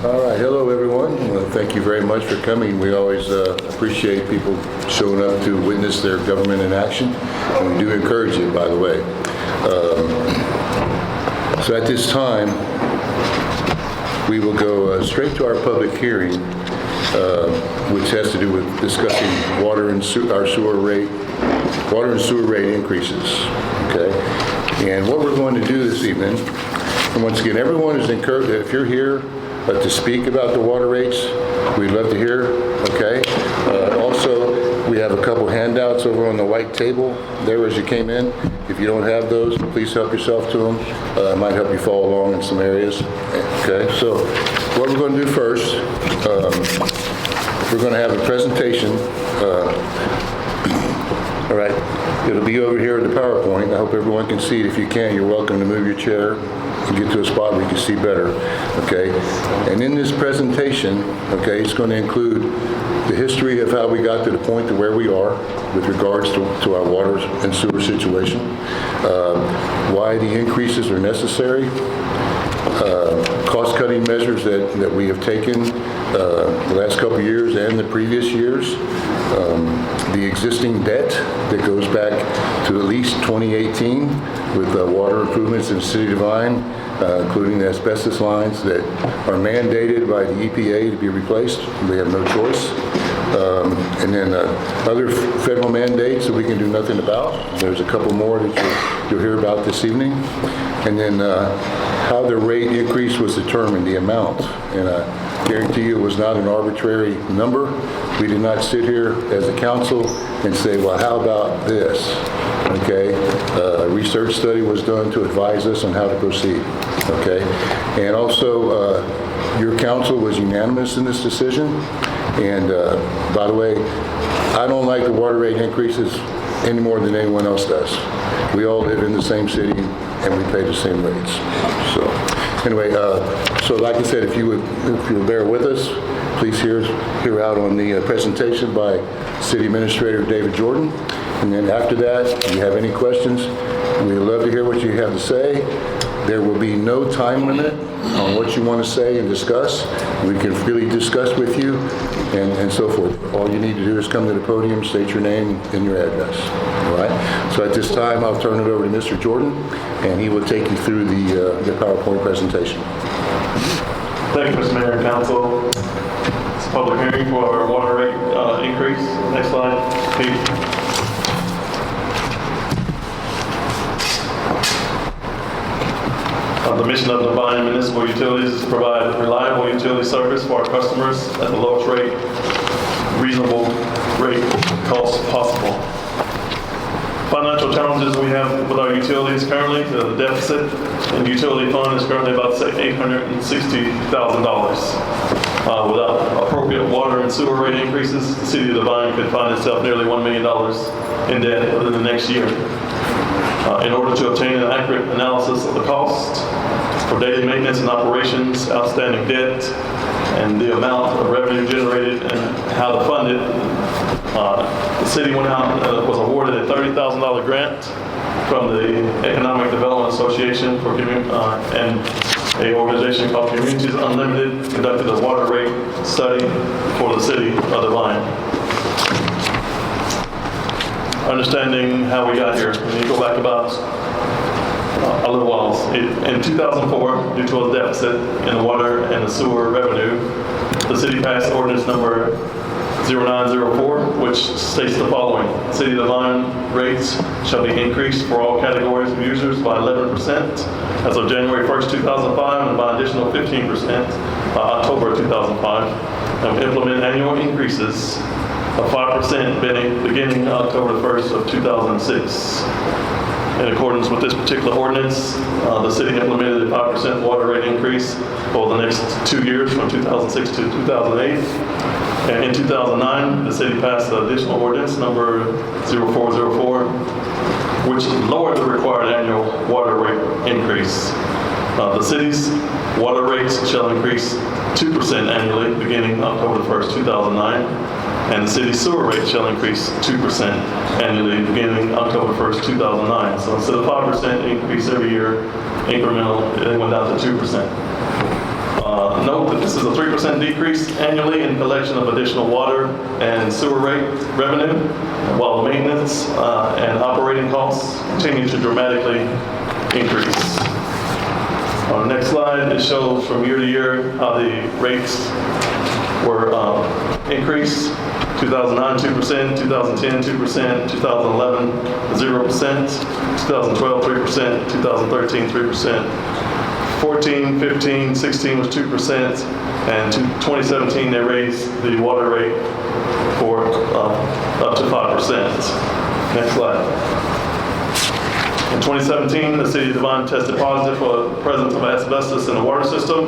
All right, hello everyone. Well, thank you very much for coming. We always appreciate people showing up to witness their government in action, and we do encourage it, by the way. So at this time, we will go straight to our public hearing, which has to do with discussing water and sewer rate increases. Okay, and what we're going to do this evening, and once again, everyone is encouraged. If you're here to speak about the water rates, we'd love to hear. Okay. Also, we have a couple handouts over on the white table there as you came in. If you don't have those, please help yourself to them. It might help you follow along in some areas. Okay. So, what we're going to do first, we're going to have a presentation. All right. It'll be over here at the PowerPoint. I hope everyone can see it. If you can, you're welcome to move your chair and get to a spot where you can see better. Okay. And in this presentation, okay, it's going to include the history of how we got to the point to where we are with regards to our water and sewer situation, why the increases are necessary, cost-cutting measures that we have taken the last couple of years and the previous years, the existing debt that goes back to at least 2018 with water improvements in the City of Devine, including the asbestos lines that are mandated by the EPA to be replaced. We have no choice. And then other federal mandates that we can do nothing about. There's a couple more that you'll hear about this evening. And then how the rate increase was determined, the amount. And I guarantee you it was not an arbitrary number. We did not sit here as a council and say, well, how about this? Okay, a research study was done to advise us on how to proceed. Okay, and also your council was unanimous in this decision. And by the way, I don't like the water rate increases any more than anyone else does. We all live in the same city and we pay the same rates. So anyway, so like I said, if you'll bear with us, please hear out on the presentation by City Administrator David Jordan. And then after that, if you have any questions, we'd love to hear what you have to say. There will be no time limit on what you want to say and discuss. We can freely discuss with you and so forth. All you need to do is come to the podium, state your name and your address. All right? So at this time, I'll turn it over to Mr. Jordan, and he will take you through the PowerPoint presentation. Thank you, Mr. Mayor and Council. It's a public hearing for our water rate increase. Next slide, please. The mission of Devine Municipal Utilities is to provide reliable utility service for our customers at the lowest rate, reasonable rate cost possible. Financial challenges we have with our utilities currently, the deficit in the utility fund is currently about $860,000. Without appropriate water and sewer rate increases, the City of Devine could find itself nearly $1 million in debt within the next year. In order to obtain an accurate analysis of the cost for daily maintenance and operations, outstanding debt, and the amount of revenue generated and how to fund it, the city went out and was awarded a $30,000 grant from the Economic Development Association for and an organization called Communities Unlimited conducted a water rate study for the City of Devine. Understanding how we got here, when you go back about a little while. In 2004, due to a deficit in the water and the sewer revenue, the city passed ordinance number 0904, which states the following: City of Devine rates shall be increased for all categories of users by 11% as of January 1st, 2005, and by additional 15% by October 2005, and implement annual increases of 5% beginning October 1st of 2006. In accordance with this particular ordinance, the city implemented a 5% water rate increase for the next 2 years from 2006 to 2008. And in 2009, the city passed the additional ordinance number 0404, which lowered the required annual water rate increase. The city's water rates shall increase 2% annually beginning October 1st, 2009. And the city's sewer rate shall increase 2% annually beginning October 1st, 2009. So instead of 5% increase every year, incremental, it went down to 2%. Note that This is a 3% decrease annually in collection of additional water and sewer rate revenue, while maintenance and operating costs continue to dramatically increase. On the next slide, it shows from year to year how the rates were increased. 2009, 2%, 2010, 2%, 2011, 0%, 2012, 3%, 2013, 3%, 14, 15, 16 was 2%, and 2017 they raised the water rate for up to 5%. Next slide. In 2017, the City of Devine tested positive for the presence of asbestos in the water system.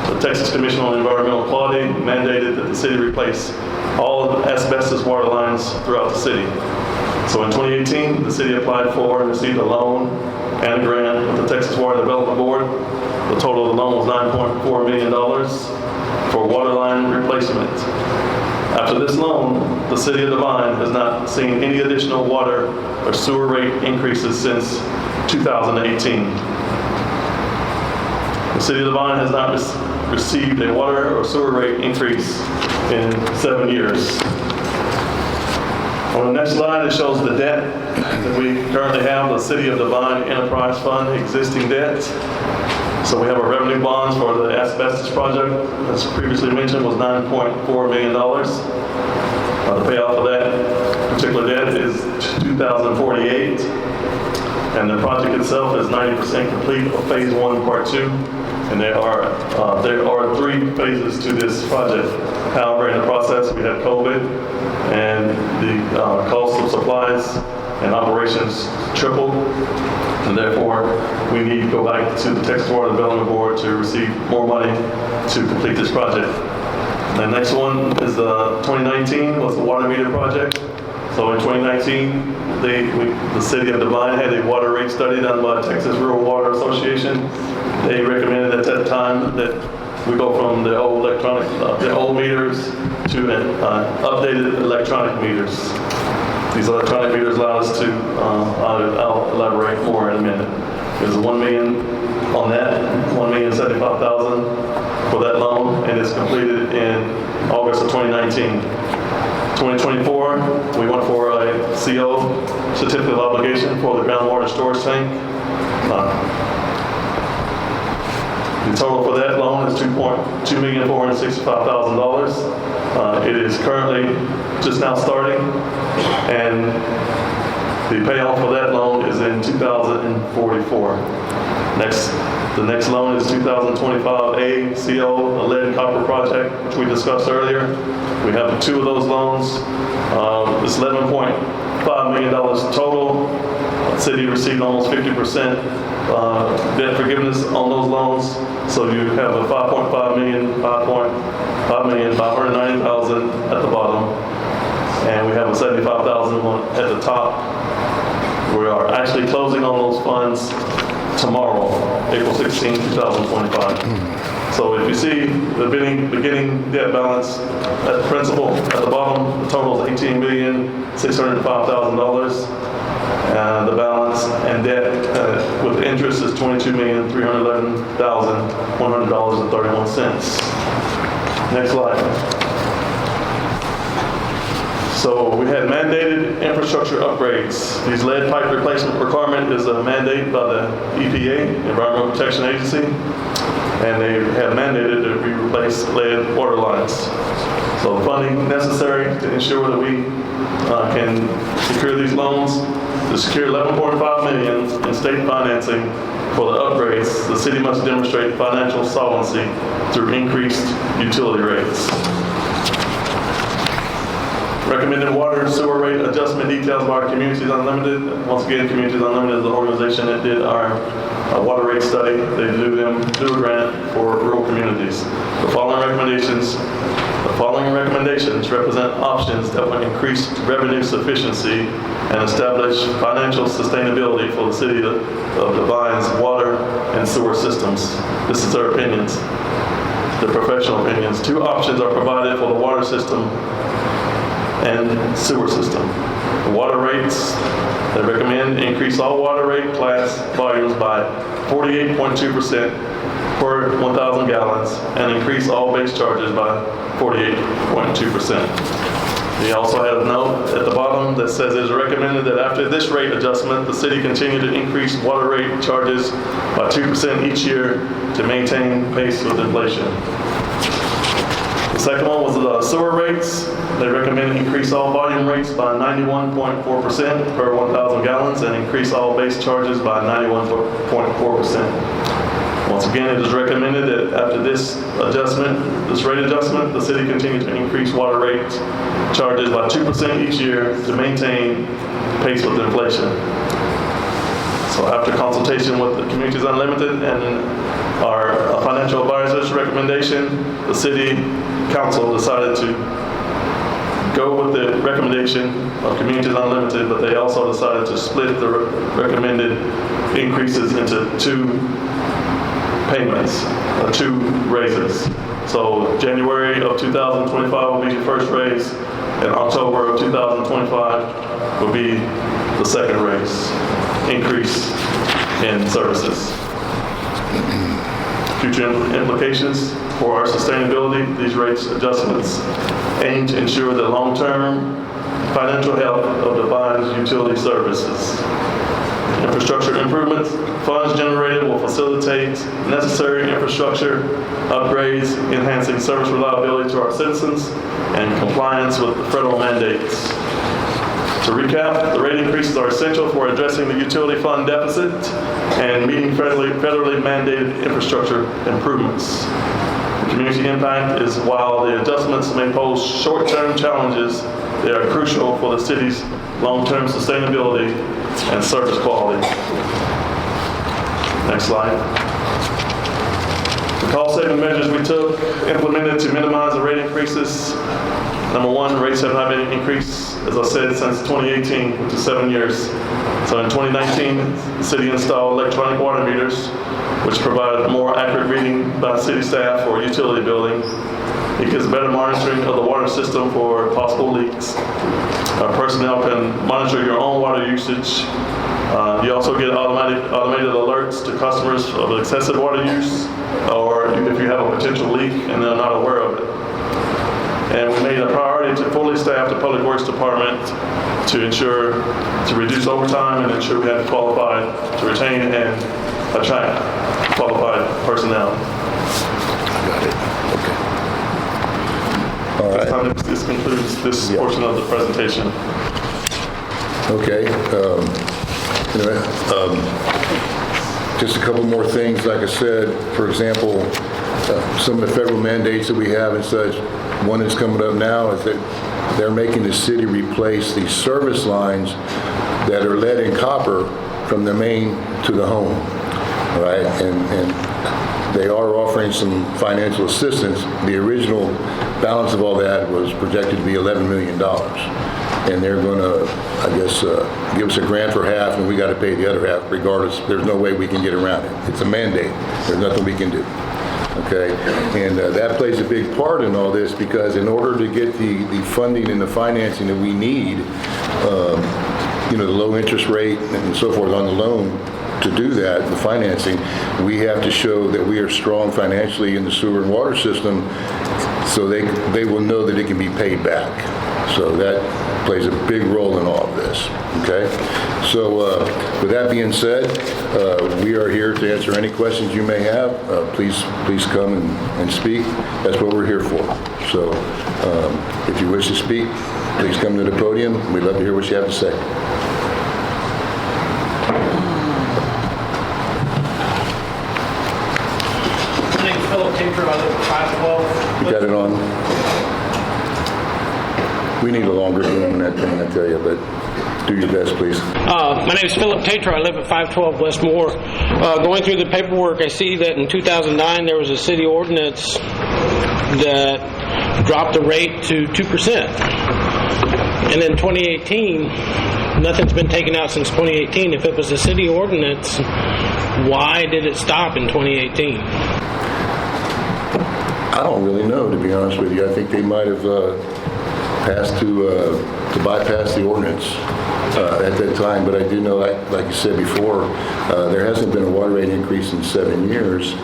The Texas Commission on Environmental Quality mandated that the city replace all of the asbestos water lines throughout the city. So in 2018, the city applied for and received a loan and a grant with the Texas Water Development Board. The total of the loan was $9.4 million for water line replacement. After this loan, the City of Devine has not seen any additional water or sewer rate increases since 2018. The City of Devine has not received a water or sewer rate increase in 7 years. On the next slide, it shows the debt that we currently have, the City of Devine Enterprise Fund existing debt. So we have our revenue bonds for the asbestos project, as previously mentioned, was $9.4 million. The payoff of that particular debt is 2048, and the project itself is 90% complete of phase 1, part 2, and there are 3 phases to this project. However, in the process, we had COVID, and the cost of supplies and operations tripled, and therefore we need to go back to the Texas Water Development Board to receive more money to complete this project. The next one is 2019 was the water meter project. So in 2019, the City of Devine had a water rate study done by Texas Rural Water Association. They recommended at that time that we go from the old meters to updated electronic meters. These electronic meters allow us to, I'll elaborate more in a minute. There's $1 million on that, $1,075,000 for that loan, and it's completed in August of 2019. 2024, we went for a CO, certificate of obligation, for the groundwater storage tank. The total for that loan is $2,465,000. It is currently just now starting, and the payoff for that loan is in 2044. The next loan is 2025A CO, a lead and copper project, which we discussed earlier. We have 2 of those loans. It's $11.5 million total. The city received almost 50% debt forgiveness on those loans. So you have a $5.5 million, $590,000 at the bottom, and we have a $75,000 at the top. We are actually closing on those funds tomorrow, April 16, 2025. So if you see the beginning debt balance at the principal at the bottom, the total is $18,605,000. The balance and debt with interest is $22,311,100.31. Next slide. So we had mandated infrastructure upgrades. These lead pipe replacement requirement is a mandate by the EPA, Environmental Protection Agency, and they have mandated that we replace lead water lines. So funding necessary to ensure that we can secure these loans. To secure $11.5 million in state financing for the upgrades, the city must demonstrate financial solvency through increased utility rates. Recommended water and sewer rate adjustment details by Communities Unlimited. Once again, Communities Unlimited is the organization that did our water rate study. They do a grant for rural communities. The following recommendations represent options that will increase revenue sufficiency and establish financial sustainability for the City of Devine's water and sewer systems. This is their opinions, the professional opinions. 2 options are provided for the water system and sewer system. The water rates, they recommend increase all water rate class volumes by 48.2% per 1,000 gallons and increase all base charges by 48.2%. He also had a note at the bottom that says it is recommended that after this rate adjustment, the city continue to increase water rate charges by 2% each year to maintain pace with inflation. The second one was the sewer rates. They recommend increase all volume rates by 91.4% per 1,000 gallons and increase all base charges by 91.4%. Once again, it is recommended that after this rate adjustment, the city continue to increase water rate charges by 2% each year to maintain pace with inflation. So after consultation with the Communities Unlimited and our financial advisor's recommendation, the City Council decided to go with the recommendation of Communities Unlimited, but they also decided to split the recommended increases into two payments, two raises. So January of 2025 will be the first raise, and October of 2025 will be the second raise, increase in services. Future implications for our sustainability, these rates adjustments aim to ensure the long-term financial health of Devine's utility services. Infrastructure improvements, funds generated will facilitate necessary infrastructure upgrades, enhancing service reliability to our citizens and compliance with the federal mandates. To recap, the rate increases are essential for addressing the utility fund deficit and meeting federally mandated infrastructure improvements. The community impact is while the adjustments may pose short-term challenges, they are crucial for the city's long-term sustainability and service quality. Next slide. The cost-saving measures we took, implemented to minimize the rate increases. Number one, rates have not been increased, as I said, since 2018, which is 7 years. So in 2019, the city installed electronic water meters, which provide more accurate reading by city staff for utility billing. It gives better monitoring of the water system for possible leaks. Our personnel can monitor your own water usage. You also get automated alerts to customers of excessive water use, or if you have a potential leak and they're not aware of it. And we made a priority to fully staff the Public Works Department to reduce overtime and ensure we had to retain and attract qualified personnel. Got it. Okay. All right. This concludes this portion of the presentation. Okay. Just a couple more things. Like I said, for example, some of the federal mandates that we have and such, one that's coming up now is that they're making the city replace the service lines that are lead and copper from the main to the home, right? And they are offering some financial assistance. The original balance of all that was projected to be $11 million. And they're going to, I guess, give us a grant for half, and we got to pay the other half regardless. There's no way we can get around it. It's a mandate. There's nothing we can do. Okay, and that plays a big part in all this, because in order to get the funding and the financing that we need, the low interest rate and so forth on the loan, to do that, the financing, we have to show that we are strong financially in the sewer and water system, so they will know that it can be paid back. So that plays a big role in all of this, okay? So with that being said, we are here to answer any questions you may have. Please come and speak. That's what we're here for. So if you wish to speak, please come to the podium. We'd love to hear what you have to say. My name's Philip Tinker. I live at 512. You got it on? We need a longer room than that thing, I tell you, but do your best, please. My name is Philip Tater. I live at 512 West Moore. Going through the paperwork, I see that in 2009 there was a city ordinance that dropped the rate to 2%. And in 2018, nothing's been taken out since 2018. If it was a city ordinance, why did it stop in 2018? I don't really know, to be honest with you. I think they might have passed to bypass the ordinance. at that time, but I do know, like you said before, there hasn't been a water rate increase in 7 years,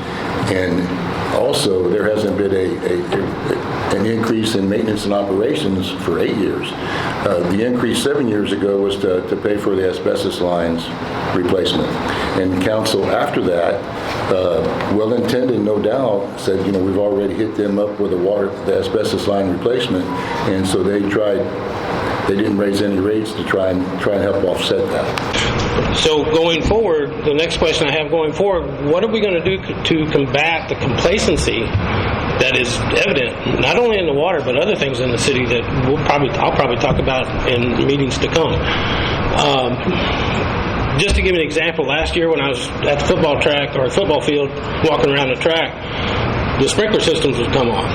and also there hasn't been an increase in maintenance and operations for 8 years. The increase 7 years ago was to pay for the asbestos lines replacement, and council after that, well-intended no doubt, said, we've already hit them up with the asbestos line replacement, and so they didn't raise any rates to try and help offset that. So going forward, the next question I have going forward, what are we going to do to combat the complacency that is evident, not only in the water, but other things in the city that I'll probably talk about in meetings to come? Just to give an example, last year when I was at the football track or football field walking around the track, the sprinkler systems would come on.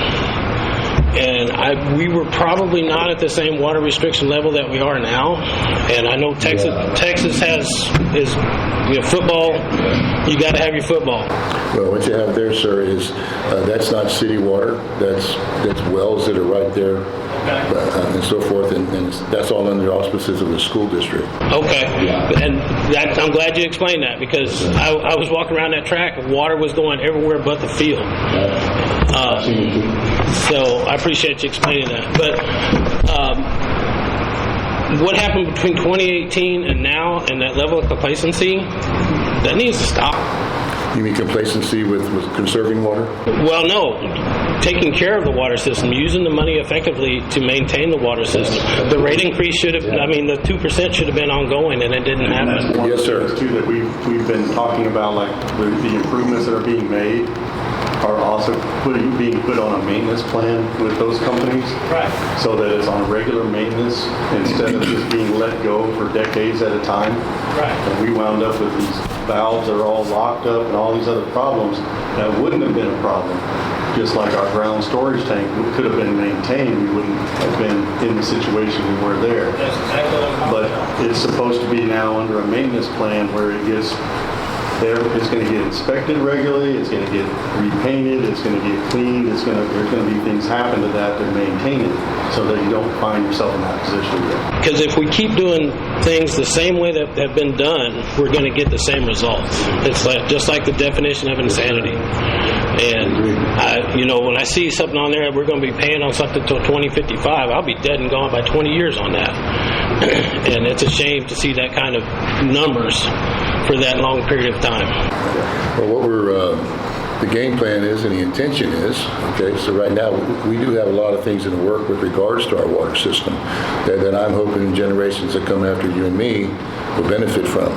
And we were probably not at the same water restriction level that we are now. And I know Texas is football. You got to have your football. Well, what you have there, sir, is that's not city water. That's wells that are right there, and so forth, and that's all under the auspices of the school district. Okay, and I'm glad you explained that, because I was walking around that track, water was going everywhere but the field. So I appreciate you explaining that. But what happened between 2018 and now, and that level of complacency, that needs to stop. You mean complacency with conserving water? Well, no. Taking care of the water system, using the money effectively to maintain the water system. The rate increase the 2% should have been ongoing, and it didn't happen. Yes, sir. Too, that we've been talking about, like the improvements that are being made are also being put on a maintenance plan with those companies. Right. So that it's on a regular maintenance instead of just being let go for decades at a time. Right. And we wound up with these valves that are all locked up and all these other problems that wouldn't have been a problem. Just like our ground storage tank could have been maintained, we wouldn't have been in the situation we were there. That's exactly what I'm talking about. But it's supposed to be now under a maintenance plan where it gets there. It's going to get inspected regularly. It's going to get repainted. It's going to get cleaned. There's going to be things happen to that to maintain it, so that you don't find yourself in that position again. Because if we keep doing things the same way that have been done, we're going to get the same results. It's just like the definition of insanity. And when I see something on there that we're going to be paying on something until 2055, I'll be dead and gone by 20 years on that. And it's a shame to see that kind of numbers for that long period of time. Well, the game plan is, and the intention is, okay, so right now we do have a lot of things in the work with regards to our water system that I'm hoping generations that come after you and me will benefit from.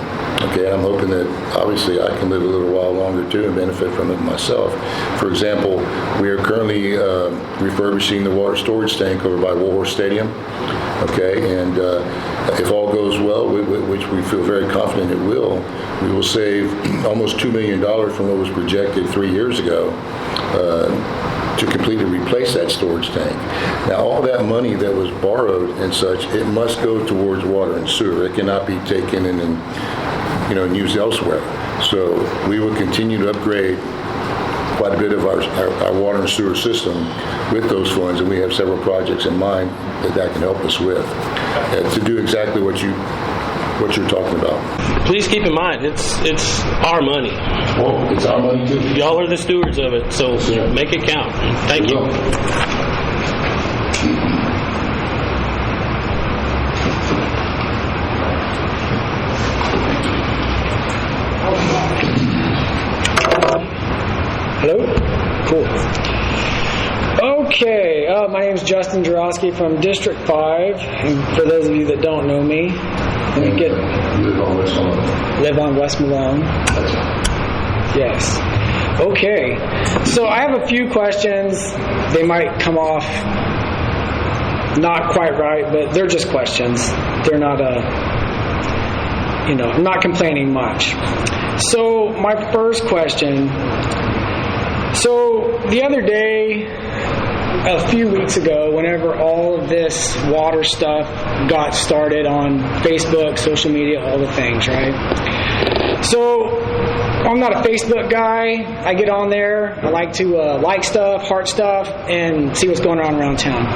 Okay, I'm hoping that obviously I can live a little while longer too and benefit from it myself. For example, we are currently refurbishing the water storage tank over by Warhorse Stadium. Okay, and if all goes well, which we feel very confident it will, we will save almost $2 million from what was projected 3 years ago to completely replace that storage tank. Now, all that money that was borrowed and such, it must go towards water and sewer. It cannot be taken and used elsewhere. So we will continue to upgrade quite a bit of our water and sewer system with those funds, and we have several projects in mind that can help us with to do exactly what you're talking about. Please keep in mind, it's our money. Well, it's our money too. Y'all are the stewards of it, so make it count. Thank you. Hello? Cool. Okay, my name is Justin Jarosky from District 5. And for those of you that don't know me, live on West Malone. Yes. Okay. So I have a few questions. They might come off not quite right, but they're just questions. They're not I'm not complaining much. So my first question. So the other day, a few weeks ago, whenever all of this water stuff got started on Facebook, social media, all the things, right? So I'm not a Facebook guy. I get on there. I like to like stuff, heart stuff, and see what's going on around town.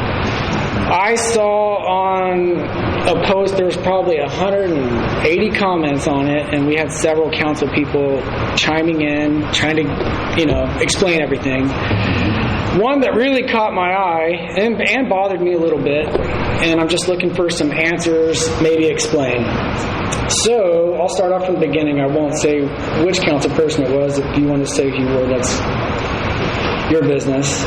I saw on a post there was probably 180 comments on it, and we had several council people chiming in, trying to, explain everything. One that really caught my eye and bothered me a little bit, and I'm just looking for some answers, maybe explain. So I'll start off from the beginning. I won't say which council person it was. If you want to say who you were, that's your business.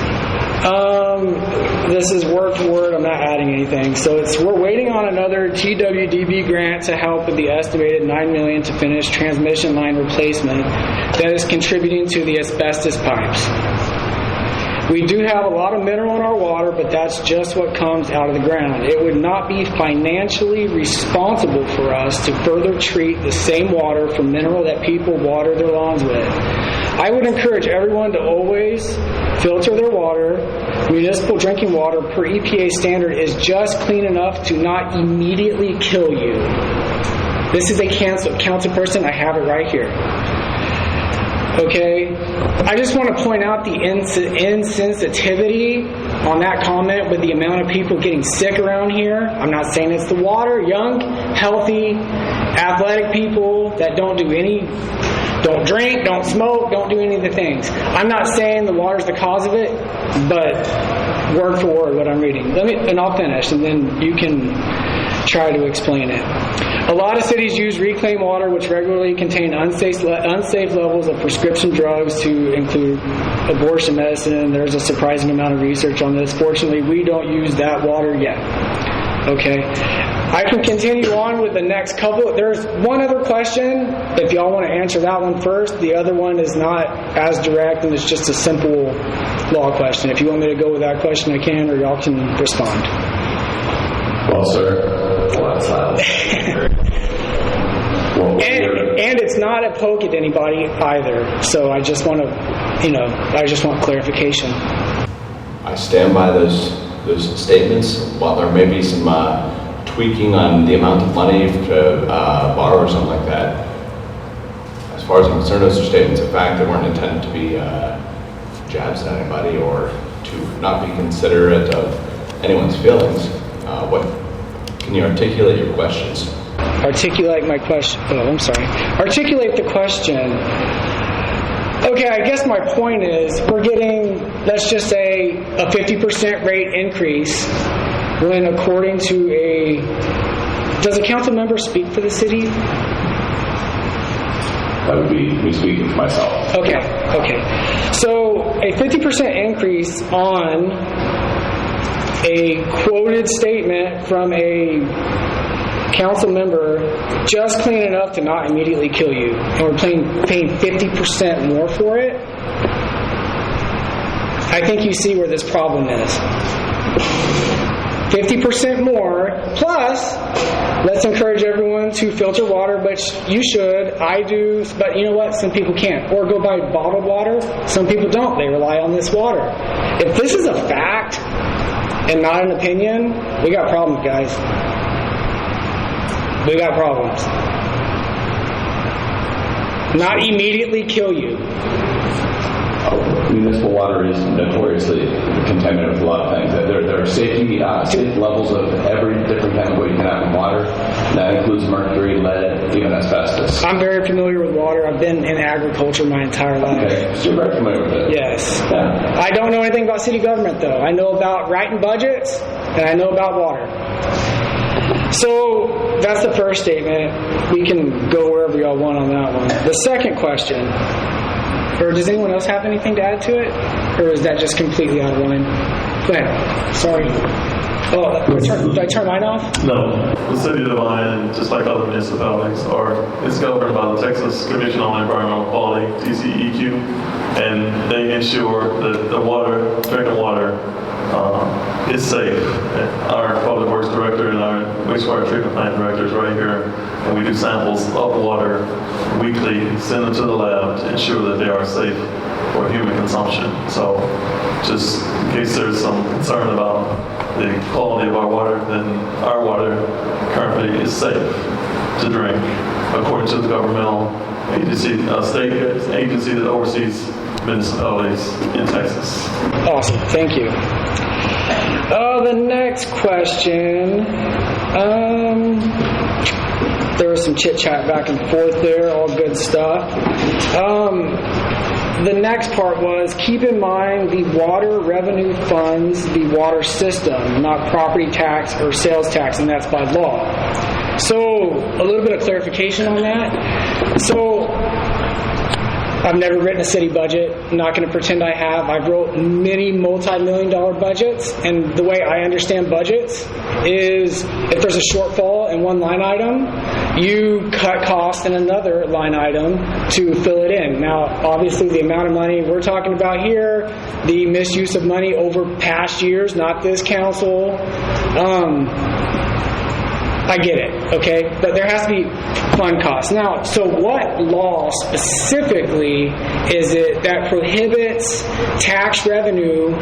This is word for word. I'm not adding anything. So we're waiting on another TWDB grant to help with the estimated $9 million to finish transmission line replacement that is contributing to the asbestos pipes. We do have a lot of mineral in our water, but that's just what comes out of the ground. It would not be financially responsible for us to further treat the same water for mineral that people water their lawns with. I would encourage everyone to always filter their water. Municipal drinking water per EPA standard is just clean enough to not immediately kill you. This is a council person. I have it right here. Okay, I just want to point out the insensitivity on that comment with the amount of people getting sick around here. I'm not saying it's the water. Young, healthy, athletic people that don't drink, don't smoke, don't do any of the things. I'm not saying the water's the cause of it, but word for word what I'm reading. And I'll finish, and then you can try to explain it. A lot of cities use reclaimed water, which regularly contain unsafe levels of prescription drugs, to include abortion medicine. There's a surprising amount of research on this. Fortunately, we don't use that water yet. Okay. I can continue on with the next couple. There's one other question. If y'all want to answer that one first, the other one is not as direct, and it's just a simple law question. If you want me to go with that question, I can, or y'all can respond. Well, sir. And it's not a poke at anybody either. So I just want to, I just want clarification. I stand by those statements. While there may be some tweaking on the amount of money to borrow or something like that, as far as I'm concerned, those are statements of fact. They weren't intended to be jabs at anybody or to not be considerate of anyone's feelings. Can you articulate your questions? Articulate my question. Oh, I'm sorry. Articulate the question. Okay, I guess my point is we're getting, let's just say, a 50% rate increase when according to does a council member speak for the city? That would be me speaking for myself. Okay. So a 50% increase on a quoted statement from a council member, just clean enough to not immediately kill you, and we're paying 50% more for it. I think you see where this problem is. 50% more, plus let's encourage everyone to filter water, which you should. I do, but you know what? Some people can't. Or go buy bottled water. Some people don't. They rely on this water. If this is a fact and not an opinion, we got problems, guys. We got problems. Not immediately kill you. Municipal water is notoriously contaminated with a lot of things. There are safety levels of every different chemical you can have in water. That includes mercury, lead, even asbestos. I'm very familiar with water. I've been in agriculture my entire life. Okay, so you're very familiar with it. Yes. Yeah. I don't know anything about city government, though. I know about writing budgets, and I know about water. So that's the first statement. We can go wherever y'all want on that one. The second question, or does anyone else have anything to add to it? Or is that just completely out of line? Go ahead. Sorry. Oh, did I turn mine off? No. The city of Devine, just like other municipalities, is governed by the Texas Commission on Environmental Quality, TCEQ, and they ensure that the water, drinking water, is safe. Our public works director and our wastewater treatment plant director is right here, and we do samples of water weekly, send them to the lab to ensure that they are safe for human consumption. So just in case there's some concern about the quality of our water, then our water currently is safe to drink according to the governmental agency, state agency that oversees municipalities in Texas. Awesome, thank you. The next question, there was some chit chat back and forth there, all good stuff. The next part was, keep in mind the water revenue funds the water system, not property tax or sales tax, and that's by law. So, a little bit of clarification on that. So, I've never written a city budget. I'm not going to pretend I have. I've wrote many multi-million-dollar budgets, and the way I understand budgets is if there's a shortfall in one line item, you cut cost in another line item to fill it in. Now, obviously, the amount of money we're talking about here, the misuse of money over past years, not this council, I get it, okay? But there has to be fund costs. Now, so what law specifically is it that prohibits tax revenue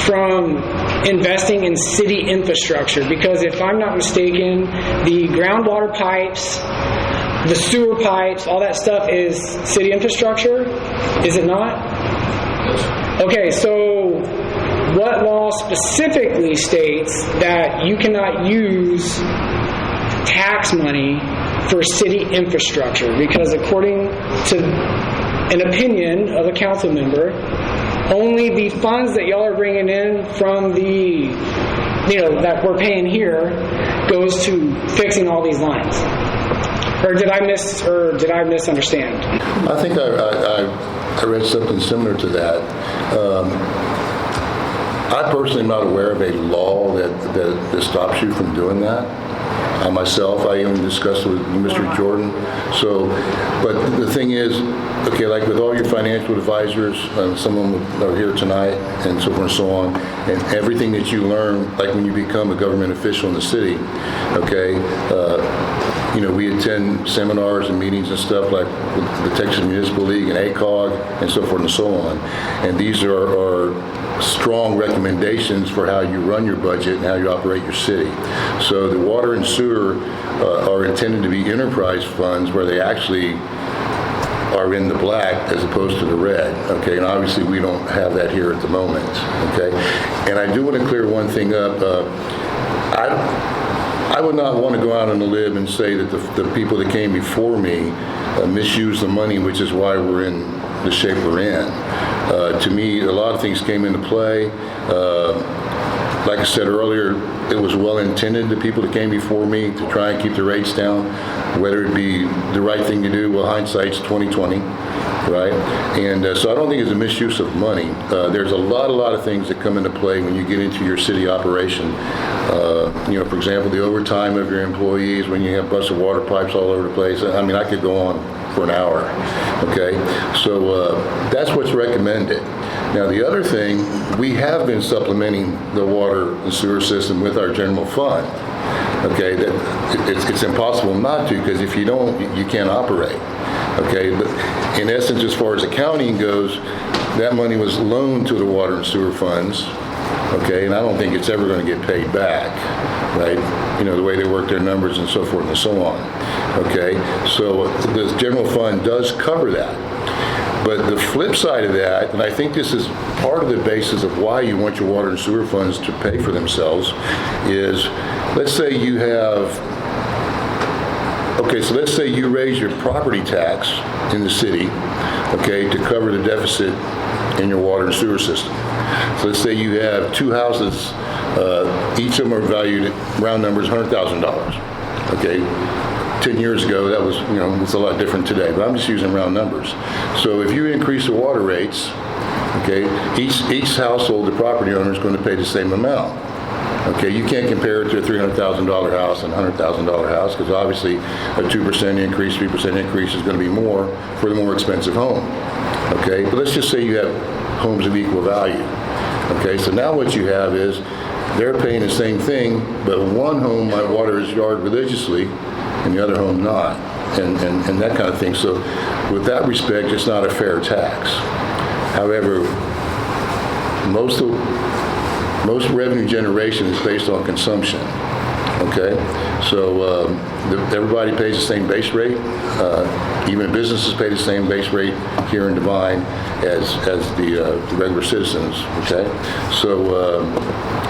from investing in city infrastructure? Because if I'm not mistaken, the groundwater pipes, the sewer pipes, all that stuff is city infrastructure, is it not? Okay, so what law specifically states that you cannot use tax money for city infrastructure? Because according to an opinion of a council member, only the funds that y'all are bringing in from the, that we're paying here goes to fixing all these lines. Or did I misunderstand? I think I read something similar to that. I personally am not aware of a law that stops you from doing that. Myself, I even discussed it with Mr. Jordan. So, but the thing is, okay, like with all your financial advisors, some of them are here tonight, and so forth and so on, and everything that you learn, like when you become a government official in the city, okay, we attend seminars and meetings and stuff like the Texas Municipal League and ACOG and so forth and so on, and these are strong recommendations for how you run your budget and how you operate your city. So the water and sewer are intended to be enterprise funds where they actually are in the black as opposed to the red, okay? And obviously we don't have that here at the moment, okay? And I do want to clear one thing up. I would not want to go out on a limb and say that the people that came before me misused the money, which is why we're in the shape we're in. To me, a lot of things came into play. Like I said earlier, it was well intended, the people that came before me, to try and keep the rates down, whether it be the right thing to do. Well, hindsight's 20/20, right? And so I don't think it's a misuse of money. There's a lot of things that come into play when you get into your city operation. For example, the overtime of your employees, when you have busted water pipes all over the place. I mean, I could go on for an hour, okay? So that's what's recommended. Now, the other thing, we have been supplementing the water and sewer system with our general fund, okay? That it's impossible not to, because if you don't, you can't operate, okay? But in essence, as far as accounting goes, that money was loaned to the water and sewer funds, okay? And I don't think it's ever going to get paid back, right? The way they work their numbers and so forth and so on, okay? So the general fund does cover that. But the flip side of that, and I think this is part of the basis of why you want your water and sewer funds to pay for themselves, is let's say you raise your property tax in the city, okay, to cover the deficit in your water and sewer system. So let's say you have two houses, each of them are valued at round numbers $100,000, okay? 10 years ago, that was, it's a lot different today, but I'm just using round numbers. So if you increase the water rates, okay, each household, the property owner is going to pay the same amount. Okay, you can't compare it to a $300,000 house and a $100,000 house, because obviously a 2% increase, 3% increase is going to be more for the more expensive home. Okay, but let's just say you have homes of equal value. Okay, so now what you have is they're paying the same thing, but one home might water his yard religiously and the other home not, and that kind of thing. So with that respect, it's not a fair tax. However, most revenue generation is based on consumption. Okay, so everybody pays the same base rate. Even businesses pay the same base rate here in Devine as the regular citizens. Okay, so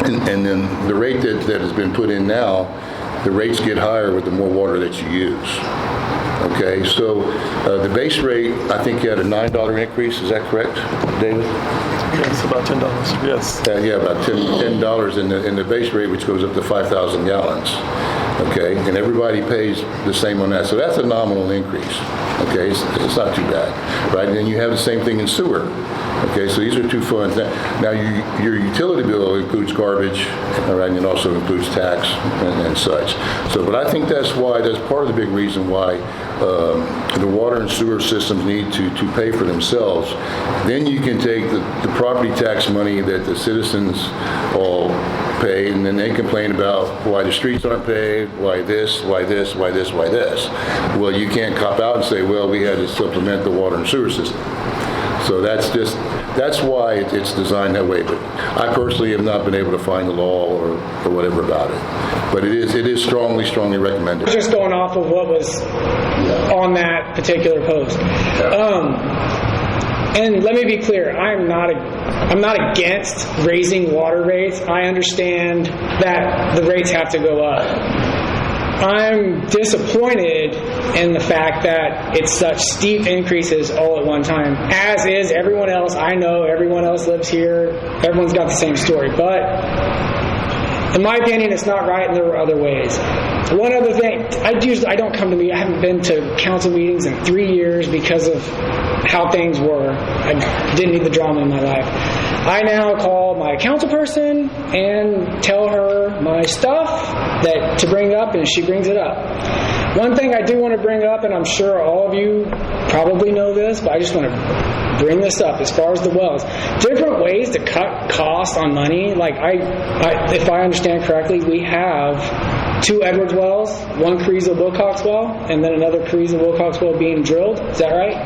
and then the rate that has been put in now, the rates get higher with the more water that you use. Okay, so the base rate, I think you had a $9 increase. Is that correct, David? Yes, about $10, yes. Yeah, about $10 in the base rate, which goes up to 5,000 gallons. Okay, and everybody pays the same on that. So that's a nominal increase. Okay, it's not too bad, right? And then you have the same thing in sewer. Okay, so these are two funds. Now your utility bill includes garbage, all right, and it also includes tax and such. So, but I think that's part of the big reason why the water and sewer systems need to pay for themselves. Then you can take the property tax money that the citizens all pay, and then they complain about why the streets aren't paved, why this, why this, why this, why this. Well, you can't cop out and say, well, we had to supplement the water and sewer system. So that's why it's designed that way. But I personally have not been able to find the law or whatever about it. But it is strongly, strongly recommended. Just going off of what was on that particular post. And let me be clear, I'm not against raising water rates. I understand that the rates have to go up. I'm disappointed in the fact that it's such steep increases all at one time, as is everyone else. I know everyone else lives here. Everyone's got the same story. But in my opinion, it's not right, and there are other ways. One other thing, I haven't been to council meetings in 3 years because of how things were. I didn't need the drama in my life. I now call my council person and tell her my stuff to bring up, and she brings it up. One thing I do want to bring up, and I'm sure all of you probably know this, but I just want to bring this up as far as the wells. Different ways to cut costs on money. Like if I understand correctly, we have 2 Edwards wells, one Carrizo-Wilcox well, and then another Carrizo-Wilcox well being drilled. Is that right?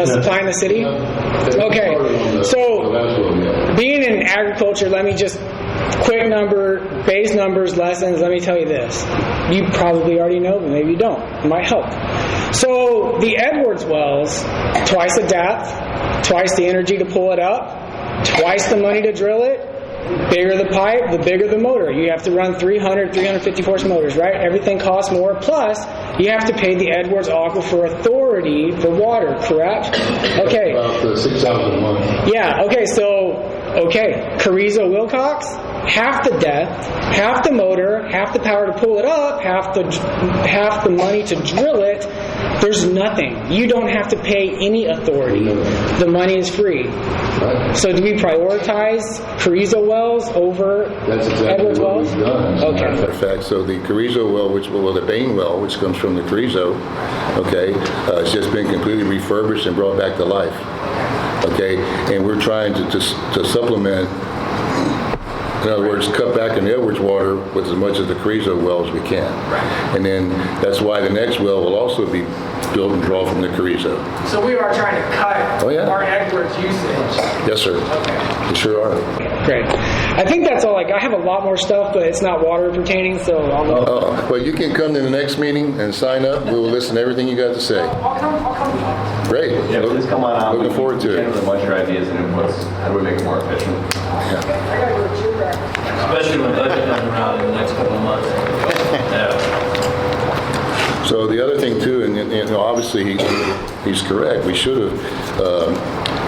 Supplying the city? Okay. So, being in agriculture, let me just, quick base numbers, lessons, let me tell you this. You probably already know, but maybe you don't. It might help. So, the Edwards wells, twice the depth, twice the energy to pull it up, twice the money to drill it. Bigger the pipe, the bigger the motor. You have to run 350 horse motors, right? Everything costs more. Plus, you have to pay the Edwards Aquifer Authority for water, correct? Okay. About $6,000 a month. Yeah, okay, so, Carrizo-Wilcox, half the depth, half the motor, half the power to pull it up, half the money to drill it. There's nothing. You don't have to pay any authority. The money is free. Right. So do we prioritize Carrizo wells over Edwards wells? We've done. Okay. In fact, so the Carrizo well, the Bain well, which comes from the Carrizo, it's just been completely refurbished and brought back to life. Okay, and we're trying to supplement. In other words, cut back in the Edwards water with as much of the Carrizo well as we can. And then that's why the next well will also be built and draw from the Carrizo. So we are trying to cut our Edwards usage. Yes, sir. Okay. We sure are. Great. I think that's all. I have a lot more stuff, but it's not water pertaining, so I'll... Well, you can come to the next meeting and sign up. We will listen to everything you got to say. I'll come. Great. Yeah, please come on out. Looking forward to it. With a bunch of ideas and inputs. How do we make it more efficient? I gotta go to cheer back. Especially when budget comes around in the next couple of months. Yeah. So the other thing too, and obviously he's correct. We should have.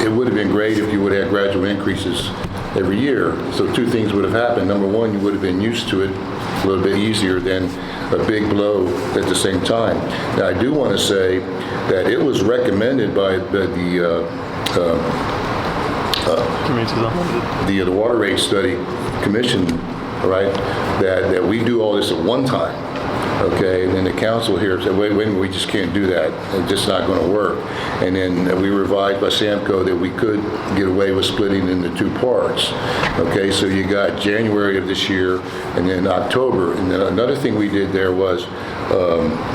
It would have been great if you would have had gradual increases every year. So 2 things would have happened. Number one, you would have been used to it a little bit easier than a big blow at the same time. Now I do want to say that it was recommended by the Water Rate Study Commission, right, that we do all this at one time. Okay, and then the council here said, wait, we just can't do that. It's just not going to work. And then we revised by SAMCO that we could get away with splitting into 2 parts. Okay, so you got January of this year and then October. And then another thing we did there was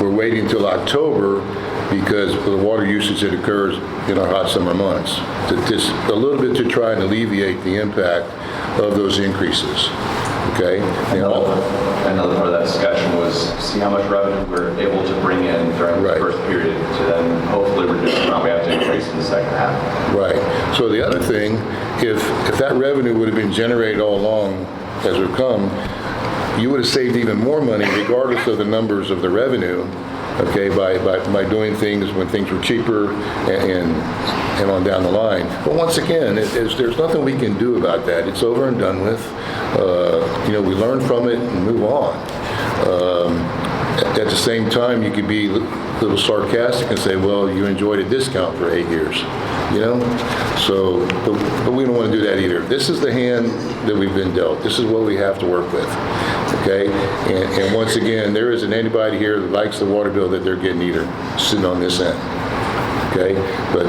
we're waiting until October because of the water usage that occurs in our hot summer months, just a little bit to try and alleviate the impact of those increases. Okay? Now, Another part of that discussion was see how much revenue we're able to bring in during the Right. first period to then hopefully reduce the amount we have to increase in the second half. right. So the other thing, if that revenue would have been generated all along as we've come, you would have saved even more money regardless of the numbers of the revenue, okay, by doing things when things were cheaper and on down the line. But once again, there's nothing we can do about that. It's over and done with. We learn from it and move on. At the same time, you could be a little sarcastic and say, well, you enjoyed a discount for 8 years, So, but we don't want to do that either. This is the hand that we've been dealt. This is what we have to work with, okay? And once again, there isn't anybody here that likes the water bill that they're getting either, sitting on this end, okay? But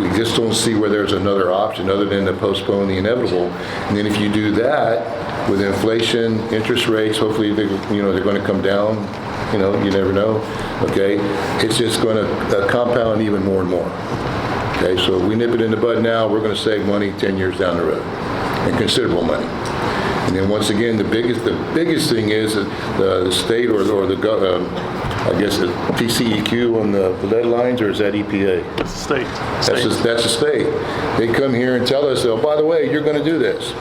we just don't see where there's another option other than to postpone the inevitable. And then if you do that, with inflation, interest rates, hopefully they're going to come down. You never know. Okay, it's just going to compound even more and more. Okay, so if we nip it in the bud now, we're going to save money 10 years down the road, and considerable money. And then once again, the biggest thing is that the state or the I guess the TCEQ on the lead lines, or is that EPA? It's the state. That's the state. They come here and tell us, oh, by the way, you're going to do this.